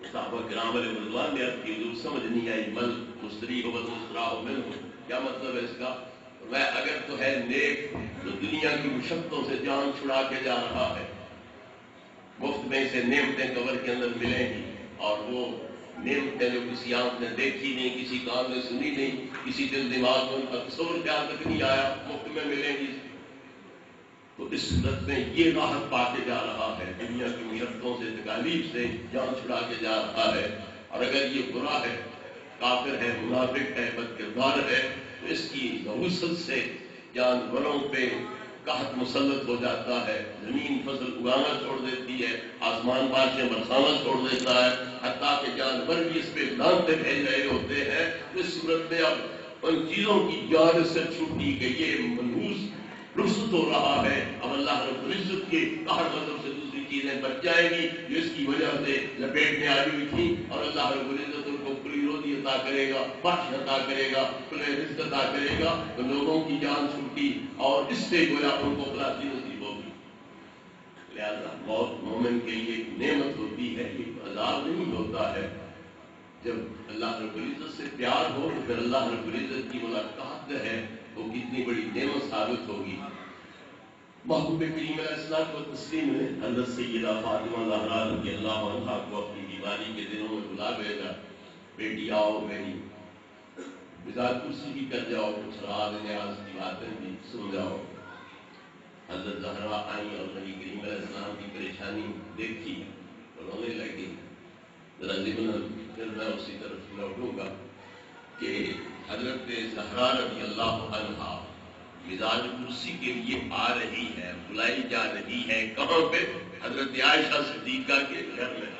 صحابہ کرام علیہ رضوان نے عرض کی حضور سمجھ نہیں آئی، بل مستریح و مستراح منہ کیا مطلب ہے اس کا؟ میں اگر تو ہے نیک تو دنیا کی مشقتوں سے جان چھڑا کے جا رہا ہے، مفت میں اسے نعمتیں قبر کے اندر ملیں گی، اور وہ نعمتیں جو کسی آنکھ نے دیکھی نہیں، کسی کان نے سنی نہیں، کسی دل دماغ میں ان کا تصور کیا تک نہیں آیا، مفت میں ملیں گی۔ تو اس صورت میں یہ راحت پا کے جا رہا ہے، دنیا کی مشقتوں سے تکالیف سے جان چھڑا کے جا رہا ہے۔ اور اگر یہ برا ہے، کافر ہے، منافق ہے، بد کردار ہے، تو اس کی نحوست سے جانوروں پہ قحط مسلط ہو جاتا ہے، زمین فصل اگانا چھوڑ دیتی ہے، آسمان بارشیں برسانا چھوڑ دیتا ہے، حتیٰ کہ جانور بھی اس پہ لانتیں بھیج رہے ہوتے ہیں۔ اس صورت میں اب ان چیزوں کی جان سے چھوٹی کہ یہ منحوس رخصت ہو رہا ہے، اب اللہ رب العزت کے قہر غضب سے دوسری چیزیں بچ جائیں گی جو اس کی وجہ سے لپیٹ میں آئی ہوئی تھی، اور اللہ رب العزت ان کو کھلی روزی عطا کرے گا، بخش عطا کرے گا، کھلے رزق عطا کرے گا، تو لوگوں کی جان چھوٹی اور اس سے گویا ان کو خلاصی نصیب ہوگی۔ لہذا موت مومن کے لیے ایک نعمت ہوتی ہے، ایک عذاب نہیں ہوتا ہے۔ جب اللہ رب العزت سے پیار ہو تو پھر اللہ رب العزت کی ملاقات ہے وہ کتنی بڑی نعمت ثابت ہوگی۔ محبوب کریم علیہ الصلوۃ والتسلیم نے حضرت سیدہ فاطمہ زہرا رضی اللہ عنہا کو اپنی بیماری کے دنوں میں بلا بھیجا، بیٹی آؤ میری مزاج کرسی بھی کر جاؤ، کچھ راز نیاز کی باتیں بھی سن جاؤ۔ حضرت زہرا آئی اور نبی کریم علیہ السلام کی پریشانی دیکھی، رونے لگی۔ ذرا ذہن پھر میں اسی طرف لوٹوں گا کہ حضرت زہرا رضی اللہ عنہا مزاج کرسی کے لیے آ رہی ہے، بلائی جا رہی ہے، کہاں پہ؟ حضرت عائشہ صدیقہ کے گھر میں۔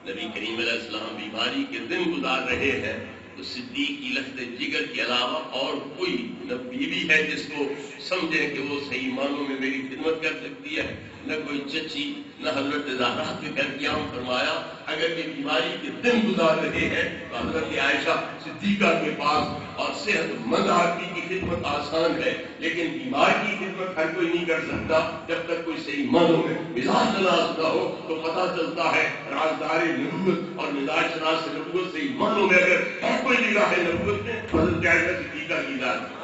نبی کریم علیہ السلام بیماری کے دن گزار رہے ہیں، تو صدیق کی لخت جگر کے علاوہ اور کوئی نہ بیوی ہے جس کو سمجھے کہ وہ صحیح معنوں میں میری خدمت کر سکتی ہے، نہ کوئی چچی، نہ حضرت زہرا کے گھر قیام فرمایا۔ اگر یہ بیماری کے دن گزار رہے ہیں تو حضرت عائشہ صدیقہ کے پاس، اور صحت مند آدمی کی خدمت آسان ہے، لیکن بیمار کی خدمت ہر کوئی نہیں کر سکتا۔ جب تک کوئی صحیح معنوں میں مزاج شناس نہ ہو تو پتہ چلتا ہے رازدار نبوت اور مزاج شناس نبوت صحیح معنوں میں اگر ہے کوئی نگاہ نبوت میں حضرت عائشہ صدیقہ کی ذات۔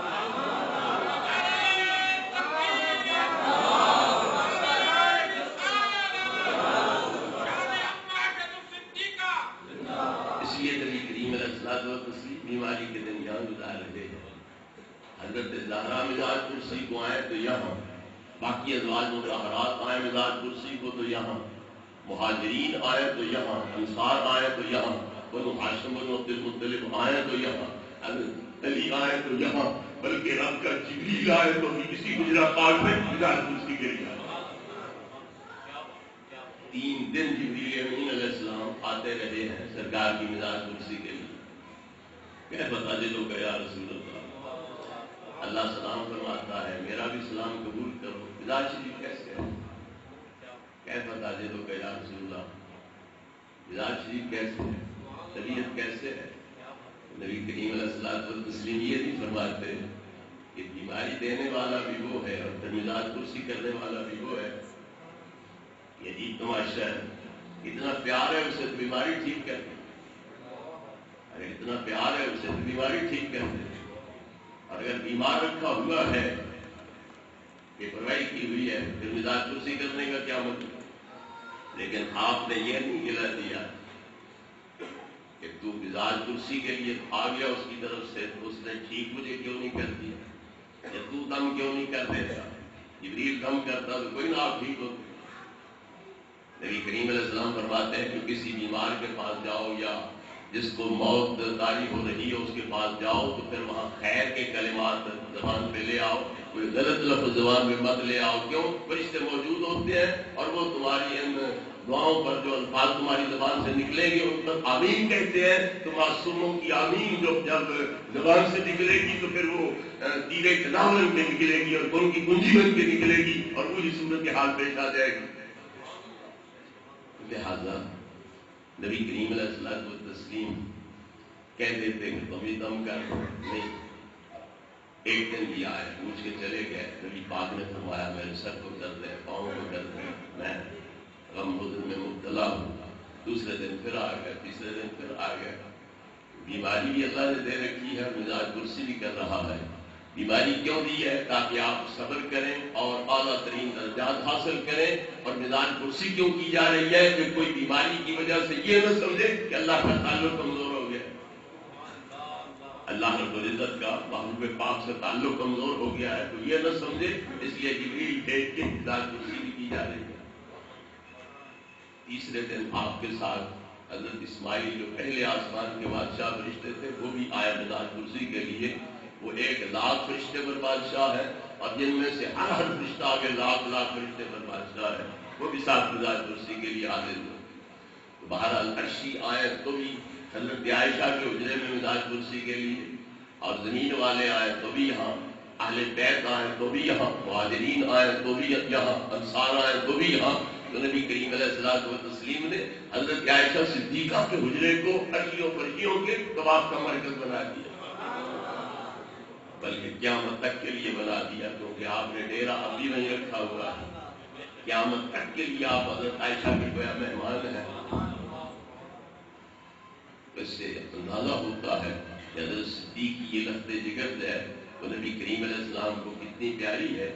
اس لیے نبی کریم علیہ الصلوۃ والتسلیم بیماری کے دن جان گزار رہے ہیں۔ حضرت زہرا مزاج کرسی کو آئے تو یہاں، باقی ازواج مطہرات آئے مزاج کرسی کو تو یہاں، مہاجرین آئے تو یہاں، انصار آئے تو یہاں، بنو ہاشم بنو عبد المطلب آئے تو یہاں، علی آئے تو یہاں، بلکہ رب کا جبریل آئے تو بھی اسی حجرہ پاک میں مزار کرسی کے لیے آئے۔ 3 دن جبریل امین علیہ السلام آتے رہے ہیں سرکار کی مزار کرسی کے لیے۔ کہہ بتا دے تو کہ یا رسول اللہ، اللہ سلام فرماتا ہے میرا بھی سلام قبول کرو۔ مزار شریف کیسے ہے؟ کہہ بتا دے تو کہ یا رسول اللہ، مزار شریف کیسے ہے؟ طبیعت کیسے ہے؟ نبی کریم علیہ الصلوۃ والتسلیم یہ نہیں فرماتے کہ بیماری دینے والا بھی وہ ہے اور تمیزات کرسی کرنے والا بھی وہ ہے۔ یہ عجیب تماشا ہے، اتنا پیار ہے اسے تو بیماری ٹھیک کر دے، اگر اتنا پیار ہے اسے تو بیماری ٹھیک کر دے، اور اگر بیمار رکھا ہوا ہے کہ پرواہی کی ہوئی ہے پھر مزاج کرسی کرنے کا کیا مطلب؟ لیکن آپ نے یہ نہیں گلا دیا کہ تو مزاج کرسی کے لیے آ گیا اس کی طرف سے، تو اس نے ٹھیک مجھے کیوں نہیں کر دیا، یا تو دم کیوں نہیں کر دیتا؟ جبریل دم کرتا تو کوئی نہ آپ ٹھیک ہوتے۔ نبی کریم علیہ السلام فرماتے ہیں کہ کسی بیمار کے پاس جاؤ یا جس کو موت طاری ہو رہی ہے اس کے پاس جاؤ تو پھر وہاں خیر کے کلمات زبان پہ لے آؤ، کوئی غلط لفظ زبان پہ مت لے آؤ۔ کیوں؟ فرشتے موجود ہوتے ہیں اور وہ تمہاری ان دعاؤں پر جو الفاظ تمہاری زبان سے نکلیں گے ان پر آمین کہتے ہیں، تو معصوموں کی آمین جب زبان سے نکلے گی تو پھر وہ تیرے کلام بن کے نکلے گی اور ان کی کنجی بن کے نکلے گی اور وہی صورت کے حال پیش آ جائے گی۔ لہذا نبی کریم علیہ الصلوۃ والتسلیم کہہ دیتے کہ تم ہی دم کر نہیں۔ ایک دن بھی آئے پوچھ کے چلے گئے، نبی پاک نے فرمایا میرے سر کو درد ہے، پاؤں کو درد ہے، میں غم حزن میں مبتلا ہوں۔ دوسرے دن پھر آ گئے، تیسرے دن پھر آ گئے۔ بیماری بھی اللہ نے دے رکھی ہے اور مزاج کرسی بھی کر رہا ہے۔ بیماری کیوں دی ہے؟ تاکہ آپ صبر کریں اور اعلیٰ ترین درجات حاصل کریں۔ اور مزاج کرسی کیوں کی جا رہی ہے کہ کوئی بیماری کی وجہ سے یہ نہ سمجھے کہ اللہ کا تعلق کمزور ہو گیا، اللہ رب العزت کا محبوب پاک سے تعلق کمزور ہو گیا ہے، تو یہ نہ سمجھے، اس لیے جبریل بھیج کے مزاج کرسی بھی کی جا رہی ہے۔ تیسرے دن آپ کے ساتھ حضرت اسماعیل جو پہلے آسمان کے بادشاہ فرشتے تھے وہ بھی آئے مزاج کرسی کے لیے۔ وہ 1,00,000 فرشتے پر بادشاہ ہے اور جن میں سے ہر فرشتہ آگے لاکھ فرشتے پر بادشاہ ہے، وہ بھی ساتھ مزاج کرسی کے لیے حاضر ہوئے۔ تو بہرحال عرشی آئے تو بھی حضرت عائشہ کے حجرے میں مزاج کرسی کے لیے، اور زمین والے آئے تو بھی یہاں، اہل بیت آئے تو بھی یہاں، مہاجرین آئے تو بھی یہاں، انصار آئے تو بھی یہاں۔ تو نبی کریم علیہ الصلوۃ والتسلیم نے حضرت عائشہ صدیقہ کے حجرے کو عرشیوں فرشیوں کے طواف کا مرکز بنا دیا، بلکہ قیامت تک کے لیے بنا دیا، کیونکہ آپ نے ڈیرا اب بھی نہیں رکھا ہوا ہے۔ قیامت تک کے لیے آپ حضرت عائشہ کے گویا مہمان ہیں۔ اس سے اندازہ ہوتا ہے کہ حضرت صدیق کی یہ لخت جگر ہے وہ نبی کریم علیہ السلام کو کتنی پیاری ہے،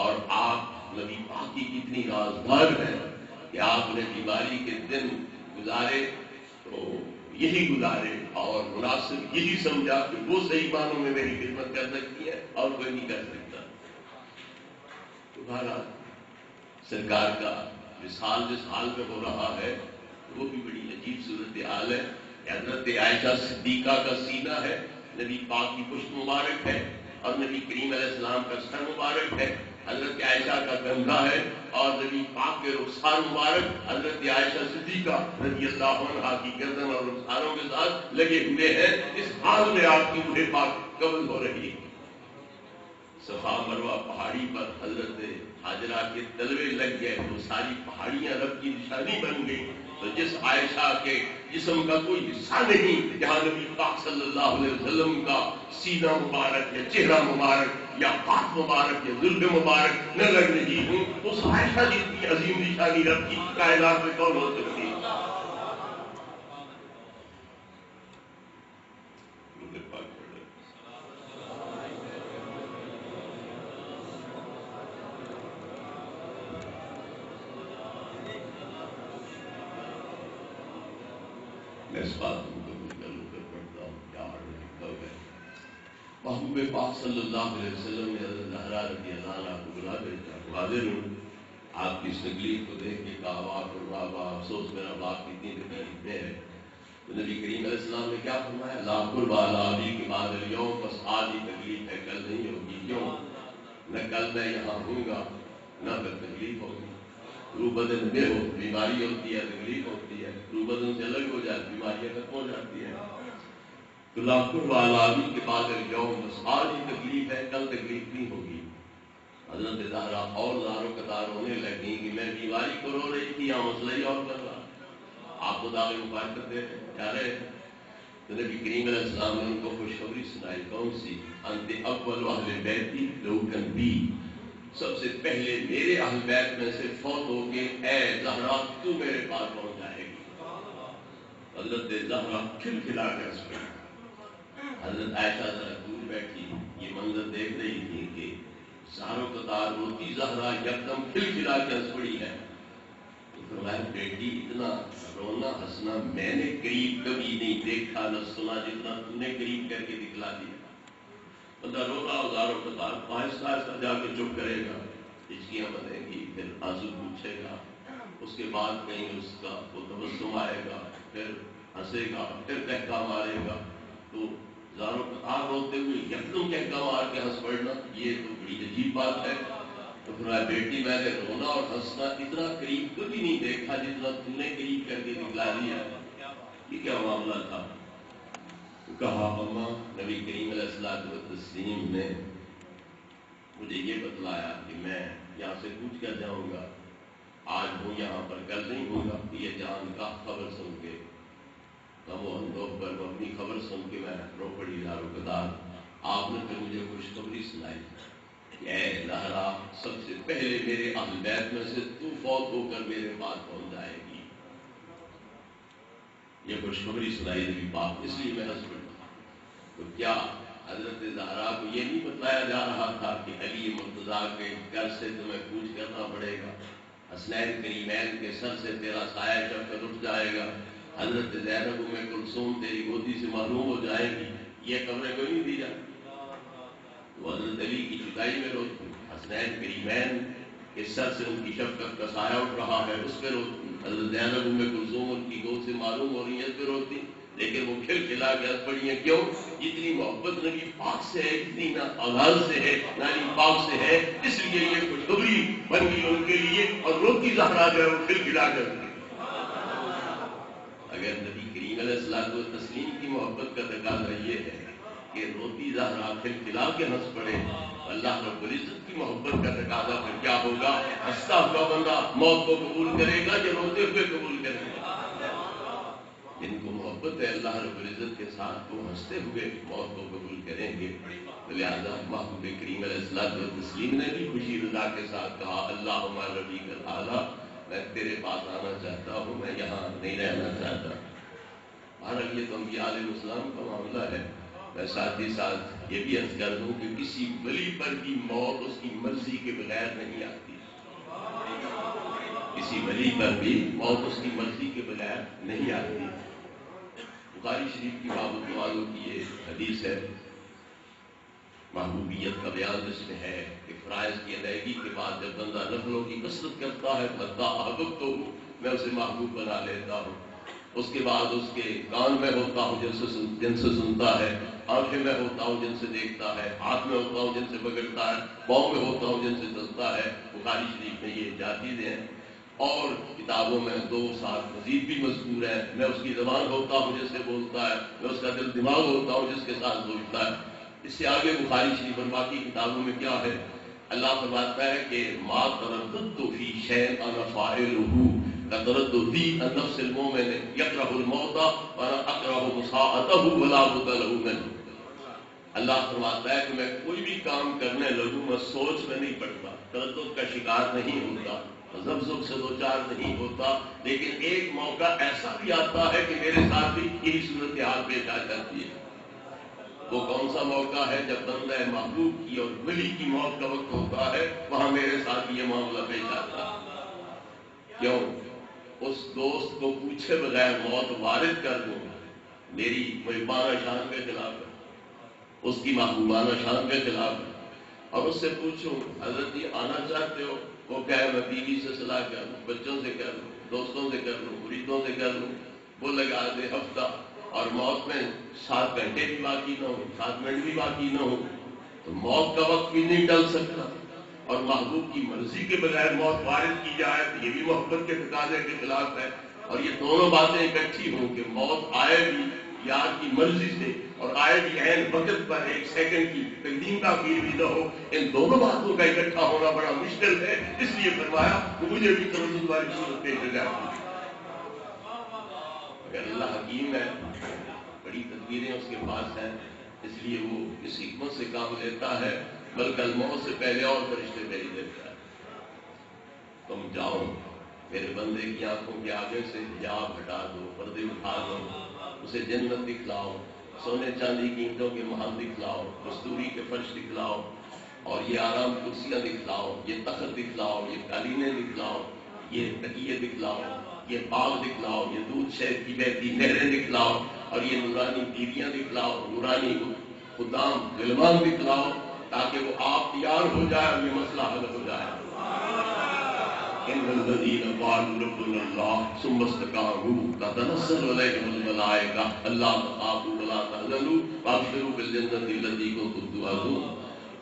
اور آپ نبی پاک کی کتنی رازدار ہے کہ آپ نے بیماری کے دن گزارے تو یہی گزارے اور مناسب یہی سمجھا کہ وہ صحیح معنوں میں میری خدمت کر سکتی ہے اور کوئی نہیں کر سکتا۔ تمہارا سرکار کا وصال جس حال میں ہو رہا ہے وہ بھی بڑی عجیب صورتحال ہے۔ حضرت عائشہ صدیقہ کا سینہ ہے، نبی پاک کی پشت مبارک ہے، اور نبی کریم علیہ السلام کا سر مبارک ہے، حضرت عائشہ کا کندھا ہے، اور نبی پاک کے رخسار مبارک حضرت عائشہ صدیقہ رضی اللہ عنہا کی گردن اور رخساروں کے ساتھ لگے ہوئے ہیں۔ اس حال میں آپ کی روح پاک قبض ہو رہی ہے۔ صفا مروہ پہاڑی پر حضرت حاجرہ کے تلوے لگ گئے، وہ ساری پہاڑیاں رب کی نشانی بن گئی۔ تو جس عائشہ کے جسم کا کوئی حصہ نہیں جہاں نبی پاک صلی اللہ علیہ وسلم کا سینہ مبارک یا چہرہ مبارک یا ہاتھ مبارک یا زلف مبارک نہ لگ رہی ہوں، اس عائشہ جتنی عظیم نشانی رب کی کائنات میں کون ہو سکتی ہے؟ میں اس بات کو قبول کر پڑھتا ہوں کیا ہے۔ محبوب پاک صلی اللہ علیہ وسلم نے حضرت زہرا رضی اللہ عنہا کو بلا بھیجا، حاضر ہوں۔ آپ کی اس تکلیف کو دیکھ کے کہا واہ بابا افسوس میرا باپ کتنی تکلیف میں ہے. تو نبی کریم علیہ السلام نے کیا فرمایا؟ لا قربا لا ابی کے بعد اليوم، بس آج ہی تکلیف ہے، کل نہیں ہوگی. کیوں؟ نہ کل میں یہاں ہوں گا نہ پھر تکلیف ہوگی. روح بدن میں ہو بیماری ہوتی ہے، تکلیف ہوتی ہے، روح بدن سے الگ ہو جائے بیماریاں ختم ہو جاتی ہیں. تو لا قربا لا ابی کے بعد اليوم، بس آج ہی تکلیف ہے، کل تکلیف نہیں ہوگی. حضرت زہرا اور زاروں قطار ہونے لگی کہ میں بیماری کو رو رہی تھی یا مسئلہ ہی اور کر رہا. آپ کو دعوے مبارک کرتے ہیں کیا رہے. تو نبی کریم علیہ السلام نے ان کو خوشخبری سنائی. کون سی؟ انت اول اہل بیتی لو کن بی، سب سے پہلے میرے اہل بیت میں سے فوت ہو کے اے زہرا تو میرے پاس پہنچ جائے گی. حضرت زہرا کھلکھلا کر ہنس پڑی. حضرت عائشہ ذرا دور بیٹھی یہ منظر دیکھ رہی تھی کہ زاروں قطار روتی زہرا یکدم کھلکھلا کے ہنس پڑی ہے. تو فرمایا بیٹی اتنا رونا ہنسنا میں نے قریب کبھی نہیں دیکھا نہ سنا جتنا تم نے قریب کر کے دکھلا دیا. بندہ رو رہا ہزاروں قطار آہستہ آہستہ جا کے چپ کرے گا، ہچکیاں بنیں گی، پھر آنسو پوچھے گا، اس کے بعد کہیں اس کا وہ تبسم آئے گا، پھر ہنسے گا، پھر کہکا مارے گا. تو زاروں قطار روتے ہوئے یکدم کہکا مار کے ہنس پڑنا یہ تو بڑی عجیب بات ہے. تو فرمایا بیٹی میں نے رونا اور ہنسنا اتنا قریب کبھی نہیں دیکھا جتنا تم نے قریب کر کے دکھلا دیا. یہ کیا معاملہ تھا؟ کہا اماں نبی کریم علیہ الصلوۃ والتسلیم نے مجھے یہ بتلایا کہ میں یہاں سے کوچ کر جاؤں گا، آج ہوں یہاں پر کل نہیں ہوں گا. یہ جان کا خبر سن کے غم و اندوہ پر اپنی خبر سن کے میں رو پڑی زاروں قطار. آپ نے پھر مجھے خوشخبری سنائی کہ اے زہرا سب سے پہلے میرے اہل بیت میں سے تو فوت ہو کر میرے پاس پہنچ جائے گی. یہ خوشخبری سنائی نبی پاک، اس لیے میں ہنس پڑا. تو کیا حضرت زہرا کو یہ نہیں بتلایا جا رہا تھا کہ علی مرتضیٰ کے گھر سے تمہیں کوچ کرنا پڑے گا، حسنین کریمین کے سر سے تیرا سایہ جب تک اٹھ جائے گا، حضرت زینب ام کلثوم تیری گودی سے معلوم ہو جائے گی. یہ خبریں کوئی نہیں دی جاتی. تو حضرت علی کی جدائی میں روتی، حسنین کریمین کے سر سے ان کی شفقت کا سایہ اٹھ رہا ہے اس پہ روتی، حضرت زینب ام کلثوم ان کی گود سے معلوم ہو رہی ہے اس پہ روتی. لیکن وہ کھل کھلا کے ہنس پڑی ہیں. کیوں؟ جتنی محبت نبی پاک سے ہے، اتنی نہ اولاد سے ہے نہ نبی پاک سے ہے، اس لیے یہ خوشخبری بن گئی ان کے لیے. اور روتی زہرا جو ہے وہ کھل کھلا کر. اگر نبی کریم علیہ الصلوۃ والتسلیم کی محبت کا تقاضا یہ ہے کہ روتی زہرا کھل کھلا کے ہنس پڑے، اللہ رب العزت کی محبت کا تقاضا پھر کیا ہوگا؟ ہنستا ہوا بندہ موت کو قبول کرے گا یا روتے ہوئے قبول کرے گا؟ جن کو محبت ہے اللہ رب العزت کے ساتھ وہ ہنستے ہوئے موت کو قبول کریں گے. لہذا محبوب کریم علیہ الصلوۃ والتسلیم نے بھی خوشی رضا کے ساتھ کہا اللہم ربیک الاعلی، میں تیرے پاس آنا چاہتا ہوں، میں یہاں نہیں رہنا چاہتا. بہرحال یہ تو انبیاء علیہ السلام کا معاملہ ہے. میں ساتھ ہی ساتھ یہ بھی عرض کر دوں کہ کسی ولی پر بھی موت اس کی مرضی کے بغیر نہیں آتی. کسی ولی پر بھی موت اس کی مرضی کے بغیر نہیں آتی. بخاری شریف کی باب الدعاء کی یہ حدیث ہے، محبوبیت کا بیان جس میں ہے کہ فرائض کی ادائیگی کے بعد جب بندہ نفلوں کی کثرت کرتا ہے حتی احببتہ تو میں اسے محبوب بنا لیتا ہوں. اس کے بعد اس کے کان میں ہوتا ہوں جن سے سنتا ہے، آنکھیں میں ہوتا ہوں جن سے دیکھتا ہے، ہاتھ میں ہوتا ہوں جن سے پکڑتا ہے، پاؤں میں ہوتا ہوں جن سے چلتا ہے. بخاری شریف میں یہ چیزیں ہیں. اور کتابوں میں 2 ساتھ مزید بھی مذکور ہے. میں اس کی زبان ہوتا ہوں جس سے بولتا ہے، میں اس کا دل دماغ ہوتا ہوں جس کے ساتھ سوچتا ہے. اس سے آگے بخاری شریف اور باقی کتابوں میں کیا ہے؟ اللہ فرماتا ہے کہ ما ترددت فی شیء انا فاعلہ کترددی عن نفس المؤمن یکرہ الموت وانا اکرہ مساءتہ ولا بد له منہ. اللہ فرماتا ہے کہ میں کوئی بھی کام کرنے لگوں میں سوچ میں نہیں پڑتا، تردد کا شکار نہیں ہوتا، زبزب سے دو چار نہیں ہوتا. لیکن ایک موقع ایسا بھی آتا ہے کہ میرے ساتھ بھی یہی صورتحال پیش آ جاتی ہے. وہ کون سا موقع ہے؟ جب بندہ محبوب کی اور ولی کی موت کا وقت ہوتا ہے، وہاں میرے ساتھ یہ معاملہ پیش آتا ہے. کیوں؟ اس دوست کو پوچھے بغیر موت وارد کر دوں، میری محبانہ شان کے خلاف ہے، اس کی محبوبانہ شان کے خلاف ہے. اور اس سے پوچھوں حضرت جی آنا چاہتے ہو؟ وہ کہے میں بیوی سے صلاح کر لوں، بچوں سے کر لوں، دوستوں سے کر لوں، مریدوں سے کر لوں، وہ لگا دے ہفتہ، اور موت میں 7 گھنٹے بھی باقی نہ ہو، 7 منٹ بھی باقی نہ ہو، تو موت کا وقت بھی نہیں ٹل سکتا، اور محبوب کی مرضی کے بغیر موت وارد کی جائے تو یہ بھی محبت کے تقاضے کے خلاف ہے۔ اور یہ دونوں باتیں اکٹھی ہوں کہ موت آئے بھی یار کی مرضی سے اور آئے بھی عین وقت پر، 1 سیکنڈ کی تقدیم تاخیر بھی نہ ہو، ان دونوں باتوں کا اکٹھا ہونا بڑا مشکل ہے، اس لیے فرمایا کہ مجھے بھی تردد والی صورت پیش ہو جاتی ہے۔ اگر اللہ حکیم ہے، بڑی تدبیریں اس کے پاس ہیں، اس لیے وہ اس حکمت سے کام لیتا ہے، بلکہ الموت سے پہلے اور فرشتے بھیج دیتا ہے۔ تم جاؤ، میرے بندے کی آنکھوں کے آگے سے حجاب ہٹا دو، پردے اٹھا دو، اسے جنت دکھلاؤ، سونے چاندی کی اینٹوں کے محل دکھلاؤ، کستوری کے فرش دکھلاؤ، اور یہ آرام کرسیاں دکھلاؤ، یہ تخت دکھلاؤ، یہ قالینیں دکھلاؤ، یہ تکیے دکھلاؤ، یہ باغ دکھلاؤ، یہ دودھ شہد کی بہتی نہریں دکھلاؤ، اور یہ نورانی بیویاں دکھلاؤ، نورانی خدام غلمان دکھلاؤ، تاکہ وہ آپ تیار ہو جائے اور یہ مسئلہ حل ہو جائے۔ ان الذین قالوا ربنا اللہ ثم استقاموا تتنزل علیہم الملائکہ الا تخافوا ولا تحزنوا وابشروا بالجنۃ التي کنتم توعدون۔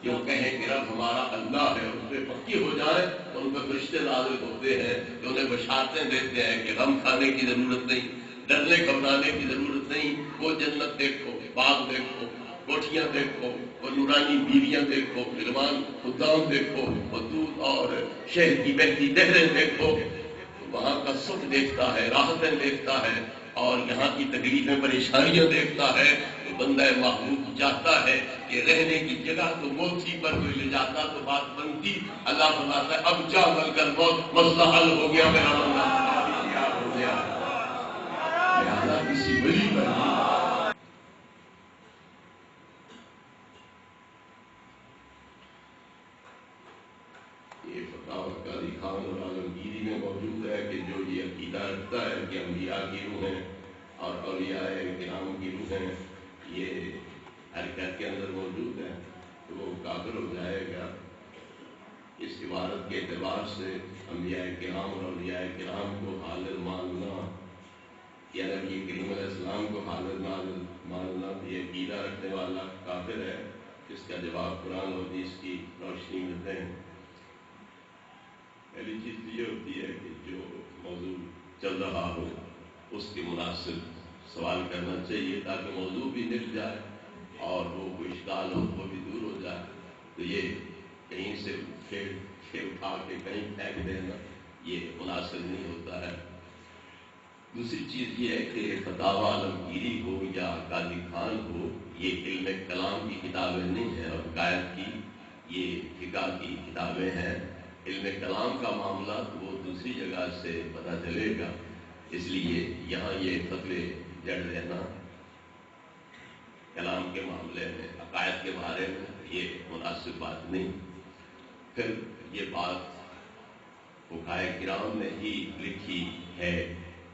جو کہیں کہ رب ہمارا اللہ ہے اور اس پہ پکی ہو جائے تو ان پہ فرشتے نازل ہوتے ہیں جو انہیں بشارتیں دیتے ہیں کہ غم کھانے کی ضرورت نہیں، ڈرنے گھبرانے کی ضرورت نہیں، وہ جنت دیکھو، باغ دیکھو، کوٹھیاں دیکھو، اور نورانی بیویاں دیکھو، غلمان خدام دیکھو، اور دودھ اور شہد کی بہتی نہریں دیکھو، وہاں کا سکھ دیکھتا ہے، راحتیں دیکھتا ہے، اور یہاں کی تکلیفیں پریشانیاں دیکھتا ہے، تو بندہ محبوب چاہتا ہے کہ رہنے کی جگہ تو موت ہی پر کوئی لے جاتا تو بات بنتی۔ اللہ فرماتا ہے اب جا مل کر موت، مسئلہ حل ہو گیا، میرا بندہ تیار ہو گیا، لہذا کسی ولی پر نہیں۔ یہ فتاوی قاضی خان اور عالمگیری میں موجود ہے کہ جو یہ عقیدہ رکھتا ہے کہ انبیاء کی روحیں اور اولیاء کرام کی روحیں یہ ہر گھر کے اندر موجود ہیں تو وہ کافر ہو جائے گا۔ اس عبارت کے اعتبار سے انبیاء کرام اور اولیاء کرام کو حاضر ماننا یا نبی کریم علیہ السلام کو حاضر ماننا یہ عقیدہ رکھنے والا کافر ہے۔ اس کا جواب قرآن و حدیث کی روشنی میں دیں۔ پہلی چیز یہ ہوتی ہے کہ جو موضوع چل رہا ہو اس کے مناسب سوال کرنا چاہیے تاکہ موضوع بھی مل جائے اور وہ کوئی اشکال ہو وہ بھی دور ہو جائے۔ تو یہ کہیں سے اٹھا کے کہیں پھینک دینا یہ مناسب نہیں ہوتا ہے۔ دوسری چیز یہ ہے کہ فتاوی عالمگیری ہو یا قاضی خان ہو، یہ علم کلام کی کتابیں نہیں ہیں، اور عقائد کی یہ فقہ کی کتابیں ہیں۔ علم کلام کا معاملہ وہ دوسری جگہ سے پتہ چلے گا، اس لیے یہاں یہ فتوے جڑ دینا کلام کے معاملے میں، عقائد کے بارے میں یہ مناسب بات نہیں۔ پھر یہ بات فقہائے کرام نے ہی لکھی ہے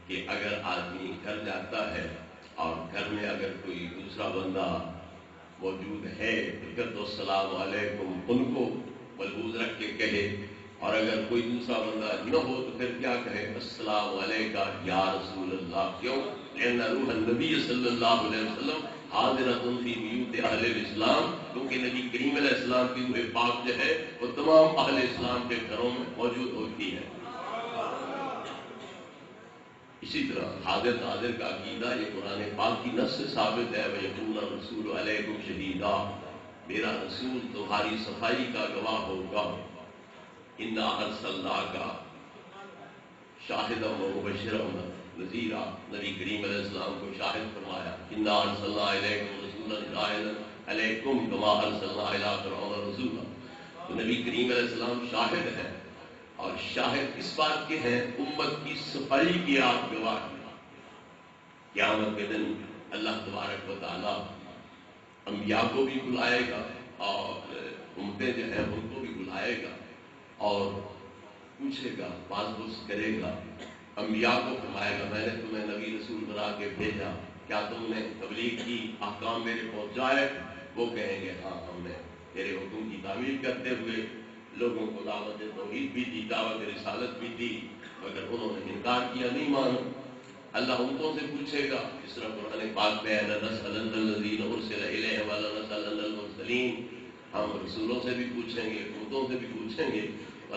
کہ اگر آدمی گھر جاتا ہے اور گھر میں اگر کوئی دوسرا بندہ موجود ہے تو پھر تو السلام علیکم ان کو ملحوظ رکھ کے کہے، اور اگر کوئی دوسرا بندہ نہ ہو تو پھر کیا کہے؟ السلام علیکہ یا رسول اللہ۔ کیوں؟ لأن روح النبی صلی اللہ علیہ وسلم حاضرۃ فی بیوت اہل الاسلام، کیونکہ نبی کریم علیہ السلام کی روح پاک جو ہے وہ تمام اہل اسلام کے گھروں میں موجود ہوتی ہے۔ اسی طرح حاضر ناظر کا عقیدہ یہ قرآن پاک کی نص سے ثابت ہے۔ وَيَكُونَ الرَّسُولُ عَلَيْكُمْ شَهِيدًا، میرا رسول تمہاری صفائی کا گواہ ہوگا۔ اِنَّا أَرْسَلْنَاكَ شَاهِدًا وَمُبَشِّرًا وَنَذِيرًا، نبی کریم علیہ السلام کو شاہد فرمایا۔ اِنَّا أَرْسَلْنَا إِلَيْكُمْ رَسُولًا شَاهِدًا عَلَيْكُمْ كَمَا أَرْسَلْنَا إِلَىٰ فِرْعَوْنَ رَسُولًا، تو نبی کریم علیہ السلام شاہد ہے، اور شاہد اس بات کے ہیں امت کی صفائی کی آپ گواہ ہیں۔ قیامت کے دن اللہ تبارک و تعالیٰ انبیاء کو بھی بلائے گا اور امتیں جو ہے ان کو بھی بلائے گا اور پوچھے گا، پاس پوچھ کرے گا۔ انبیاء کو فرمائے گا میں نے تمہیں نبی رسول بنا کے بھیجا، کیا تم نے تبلیغ کی، احکام میرے پہنچائے؟ وہ کہیں گے ہاں ہم نے تیرے حکم کی تعمیل کرتے ہوئے لوگوں کو دعوت توحید بھی دی، دعوت رسالت بھی دی، مگر انہوں نے انکار کیا، نہیں مانا۔ اللہ ان کو سے پوچھے گا، اس طرح قرآن پاک میں ہے لَنَسْأَلَنَّ الَّذِينَ أُرْسِلَ إِلَيْهِمْ وَلَنَسْأَلَنَّ الْمُرْسَلِينَ، ہم رسولوں سے بھی پوچھیں گے، خودوں سے بھی پوچھیں گے۔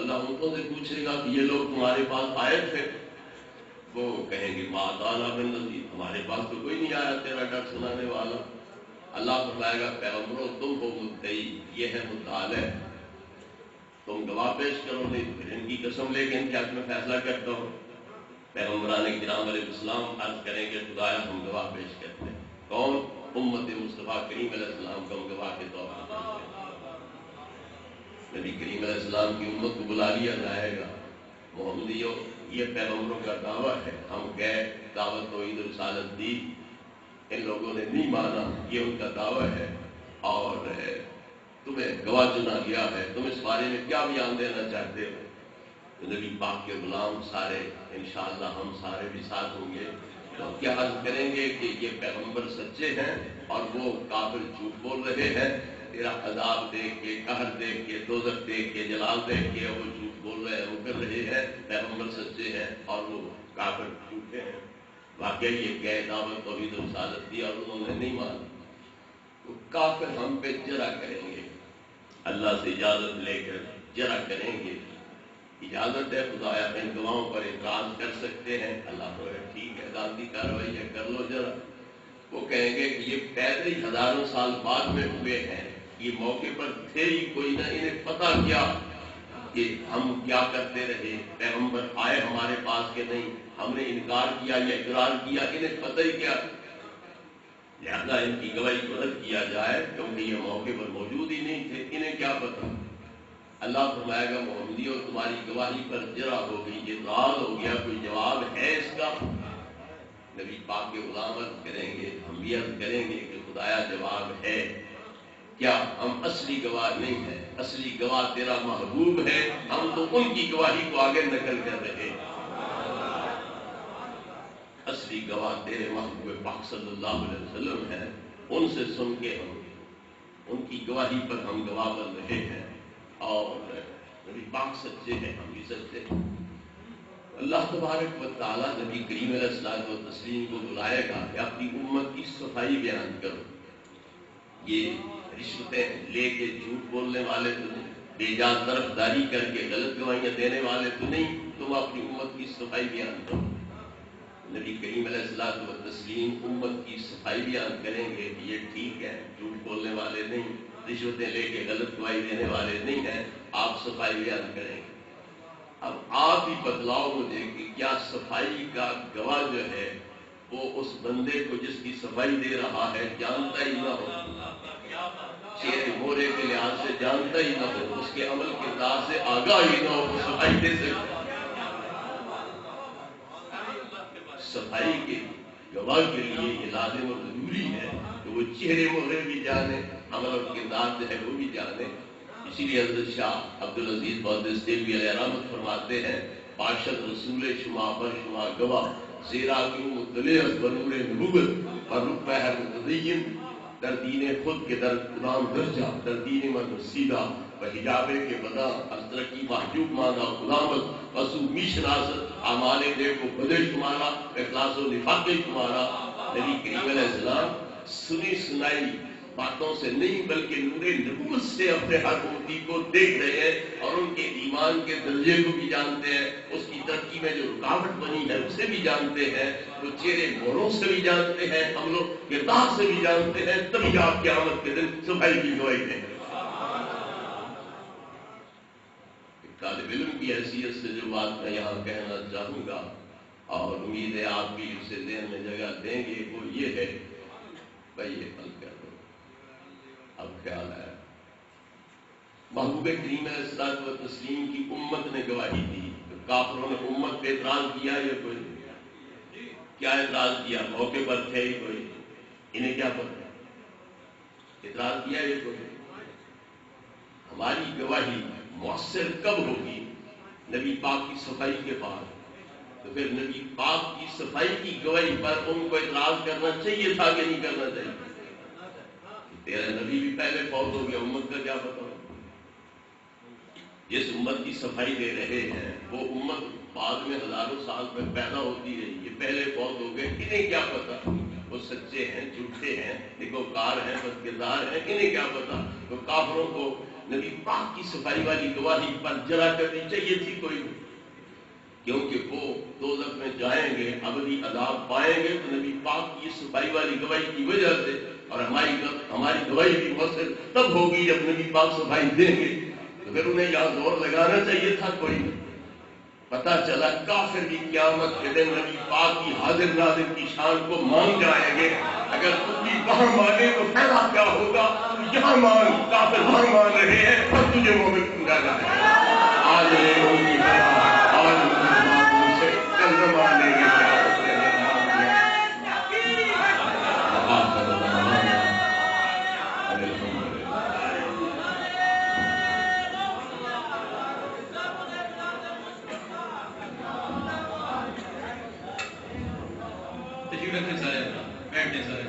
اللہ ان کو سے پوچھے گا کہ یہ لوگ تمہارے پاس آئے تھے؟ وہ کہیں گے مَا أَتَانَا مِن نَذِيرٍ، ہمارے پاس تو کوئی نہیں آیا تیرا ڈر سنانے والا۔ اللہ فرمائے گا پیغمبروں تم ہو مدعی، یہ ہے مدعا، تم گواہ پیش کرو، نہیں پھر ان کی قسم لے کے ان کے حق میں فیصلہ کرتا ہوں۔ پیغمبران کرام علیہ السلام عرض کریں گے خدایا ہم گواہ پیش کرتے ہیں۔ کون؟ امت مصطفیٰ کریم علیہ السلام کو ہم گواہ کے طور پر پیش کرتے ہیں۔ نبی کریم علیہ السلام کی امت کو بلا لیا جائے گا، محمدیوں یہ پیغمبروں کا دعویٰ ہے، ہم گئے دعوت توحید رسالت دی، ان لوگوں نے نہیں مانا، یہ ان کا دعویٰ ہے اور تمہیں گواہ چنا گیا ہے، تم اس بارے میں کیا بیان دینا چاہتے ہو؟ تو نبی پاک کے غلام سارے انشاءاللہ ہم سارے بھی ساتھ ہوں گے، تو کیا عرض کریں گے کہ یہ پیغمبر سچے ہیں اور وہ کافر جھوٹ بول رہے ہیں، تیرا عذاب دیکھ کے، قہر دیکھ کے، دوزخ دیکھ کے، جلال دیکھ کے وہ جھوٹ بول رہے ہیں، وہ کر رہے ہیں، پیغمبر سچے ہیں اور وہ کافر جھوٹے ہیں۔ واقعی یہ گئے دعوت توحید رسالت دی اور انہوں نے نہیں مانا، تو کافر ہم پہ جرا کریں گے، اللہ سے اجازت لے کر جرا کریں گے، اجازت ہے خدایا ان گواہوں پر اعتراض کر سکتے ہیں؟ اللہ تو ٹھیک ہے، عدالتی کارروائی ہے، کر لو ذرا۔ وہ کہیں گے کہ یہ پیدا ہی ہزاروں سال بعد میں ہوئے ہیں، یہ موقع پر تھے ہی کوئی نہ، انہیں پتہ کیا کہ ہم کیا کرتے رہے، پیغمبر آئے ہمارے پاس کہ نہیں، ہم نے انکار کیا یا اقرار کیا، انہیں پتہ ہی کیا، لہذا ان کی گواہی کو رد کیا جائے کیونکہ یہ موقع پر موجود ہی نہیں تھے، انہیں کیا پتہ۔ اللہ فرمائے گا محمدی اور تمہاری گواہی پر جرا ہو گئی، اعتراض ہو گیا، کوئی جواب ہے اس کا؟ نبی پاک کے غلام عرض کریں گے، ہم بھی عرض کریں گے کہ خدایا جواب ہے، کیا ہم اصلی گواہ نہیں ہیں، اصلی گواہ تیرا محبوب ہے، ہم تو ان کی گواہی کو آگے نقل کر رہے ہیں، اصلی گواہ تیرے محبوب پاک صلی اللہ علیہ وسلم ہے، ان سے سن کے ہم ان کی گواہی پر ہم گواہ بن رہے ہیں اور نبی پاک سچے ہیں، ہم بھی سچے ہیں۔ اللہ تبارک و تعالیٰ نبی کریم علیہ الصلوۃ والتسلیم کو بلائے گا کہ اپنی امت کی صفائی بیان کرو، یہ رشوتیں لے کے جھوٹ بولنے والے تو نہیں، بے جا طرفداری کر کے غلط گواہیاں دینے والے تو نہیں، تم اپنی امت کی صفائی بیان کرو۔ نبی کریم علیہ الصلوۃ والتسلیم امت کی صفائی بیان کریں گے کہ یہ ٹھیک ہے، جھوٹ بولنے والے نہیں، رشوتیں لے کے غلط گواہی دینے والے نہیں ہیں، آپ صفائی بیان کریں گے۔ اب آپ ہی بتلاؤ مجھے کہ کیا صفائی کا گواہ جو ہے وہ اس بندے کو جس کی صفائی دے رہا ہے جانتا ہی نہ ہو، چہرے مورے کے لحاظ سے جانتا ہی نہ ہو، اس کے عمل کردار سے آگاہ ہی نہ ہو، صفائی دے سکتا؟ صفائی کے گواہ کے لیے یہ لازم اور ضروری ہے کہ وہ چہرے مہرے بھی جانے، عمل اور کردار جو ہے وہ بھی جانے۔ اسی لیے حضرت شاہ عبدالعزیز بہدست دہلوی علیہ رحمت فرماتے ہیں، باشد رسول شما پر شما گواہ، زیرا کیوں مطلع از بنور نبوت اور رتبہ ہے متدین، در دین خود کے در غلام درجہ، در دین من رسیدہ و حجابے کے بدا از ترقی محجوب مانا غلامت وسو میشناست اعمال دے کو بدے شمارا اخلاص و نفاق شمارا۔ نبی کریم علیہ السلام سنی سنائی باتوں سے نہیں بلکہ نور نبوت سے اپنے ہر امتی کو دیکھ رہے ہیں اور ان کے ایمان کے درجے کو بھی جانتے ہیں، اس کی ترقی میں جو رکاوٹ بنی ہے اسے بھی جانتے ہیں، تو چہرے مہروں سے بھی جانتے ہیں، عمل و کردار سے بھی جانتے ہیں، تبھی آپ کی آمد کے دن صفائی کی گواہی دیں گے۔ طالب علم کی حیثیت سے جو بات میں یہاں کہنا چاہوں گا اور امید ہے آپ بھی اسے ذہن میں جگہ دیں گے، وہ یہ ہے بھائی یہ حل کر دو۔ اب خیال ہے محبوب کریم علیہ الصلوۃ والتسلیم کی امت نے گواہی دی، تو کافروں نے امت پہ اعتراض کیا یا کوئی کیا اعتراض کیا؟ موقع پر تھے ہی کوئی، انہیں کیا پتہ اعتراض کیا یا کوئی؟ ہماری گواہی مؤثر کب ہوگی؟ نبی پاک کی صفائی کے بعد۔ تو پھر نبی پاک کی صفائی کی گواہی پر ان کو اعتراض کرنا چاہیے تھا کہ نہیں کرنا چاہیے؟ تیرا نبی بھی پہلے فوت ہو گیا، امت کا کیا پتہ؟ جس امت کی صفائی دے رہے ہیں وہ امت بعد میں ہزاروں سال میں پیدا ہوتی رہی، یہ پہلے بہت ہو گئے، انہیں کیا پتا وہ سچے ہیں جھوٹے ہیں نیکوکار ہیں بدکردار ہیں، انہیں کیا پتا۔ تو کافروں کو نبی پاک کی صفائی والی گواہی پر جلا کرنی چاہیے تھی کوئی نہیں، کیونکہ وہ دوزخ میں جائیں گے، ابدی عذاب پائیں گے، تو نبی پاک کی صفائی والی گواہی کی وجہ سے، اور ہماری گواہی بھی مؤثر تب ہوگی جب نبی پاک صفائی دیں گے، تو پھر انہیں یہاں زور لگانا چاہیے تھا کوئی نہیں۔ پتا چلا کافر بھی قیامت کے دن نبی پاک کی حاضر ناظر کی شان کو مان جائیں گے۔ اگر تم بھی وہاں مانے تو فائدہ کیا ہوگا؟ تو یہاں مان، کافر وہاں مان رہے ہیں اور تجھے مومن سمجھا جائے گا۔ آج لے ان کی بات، آج ان کی بات سے کل زمان لیں گے کیا تشریف رکھیں سارے، بیٹھیں سارے۔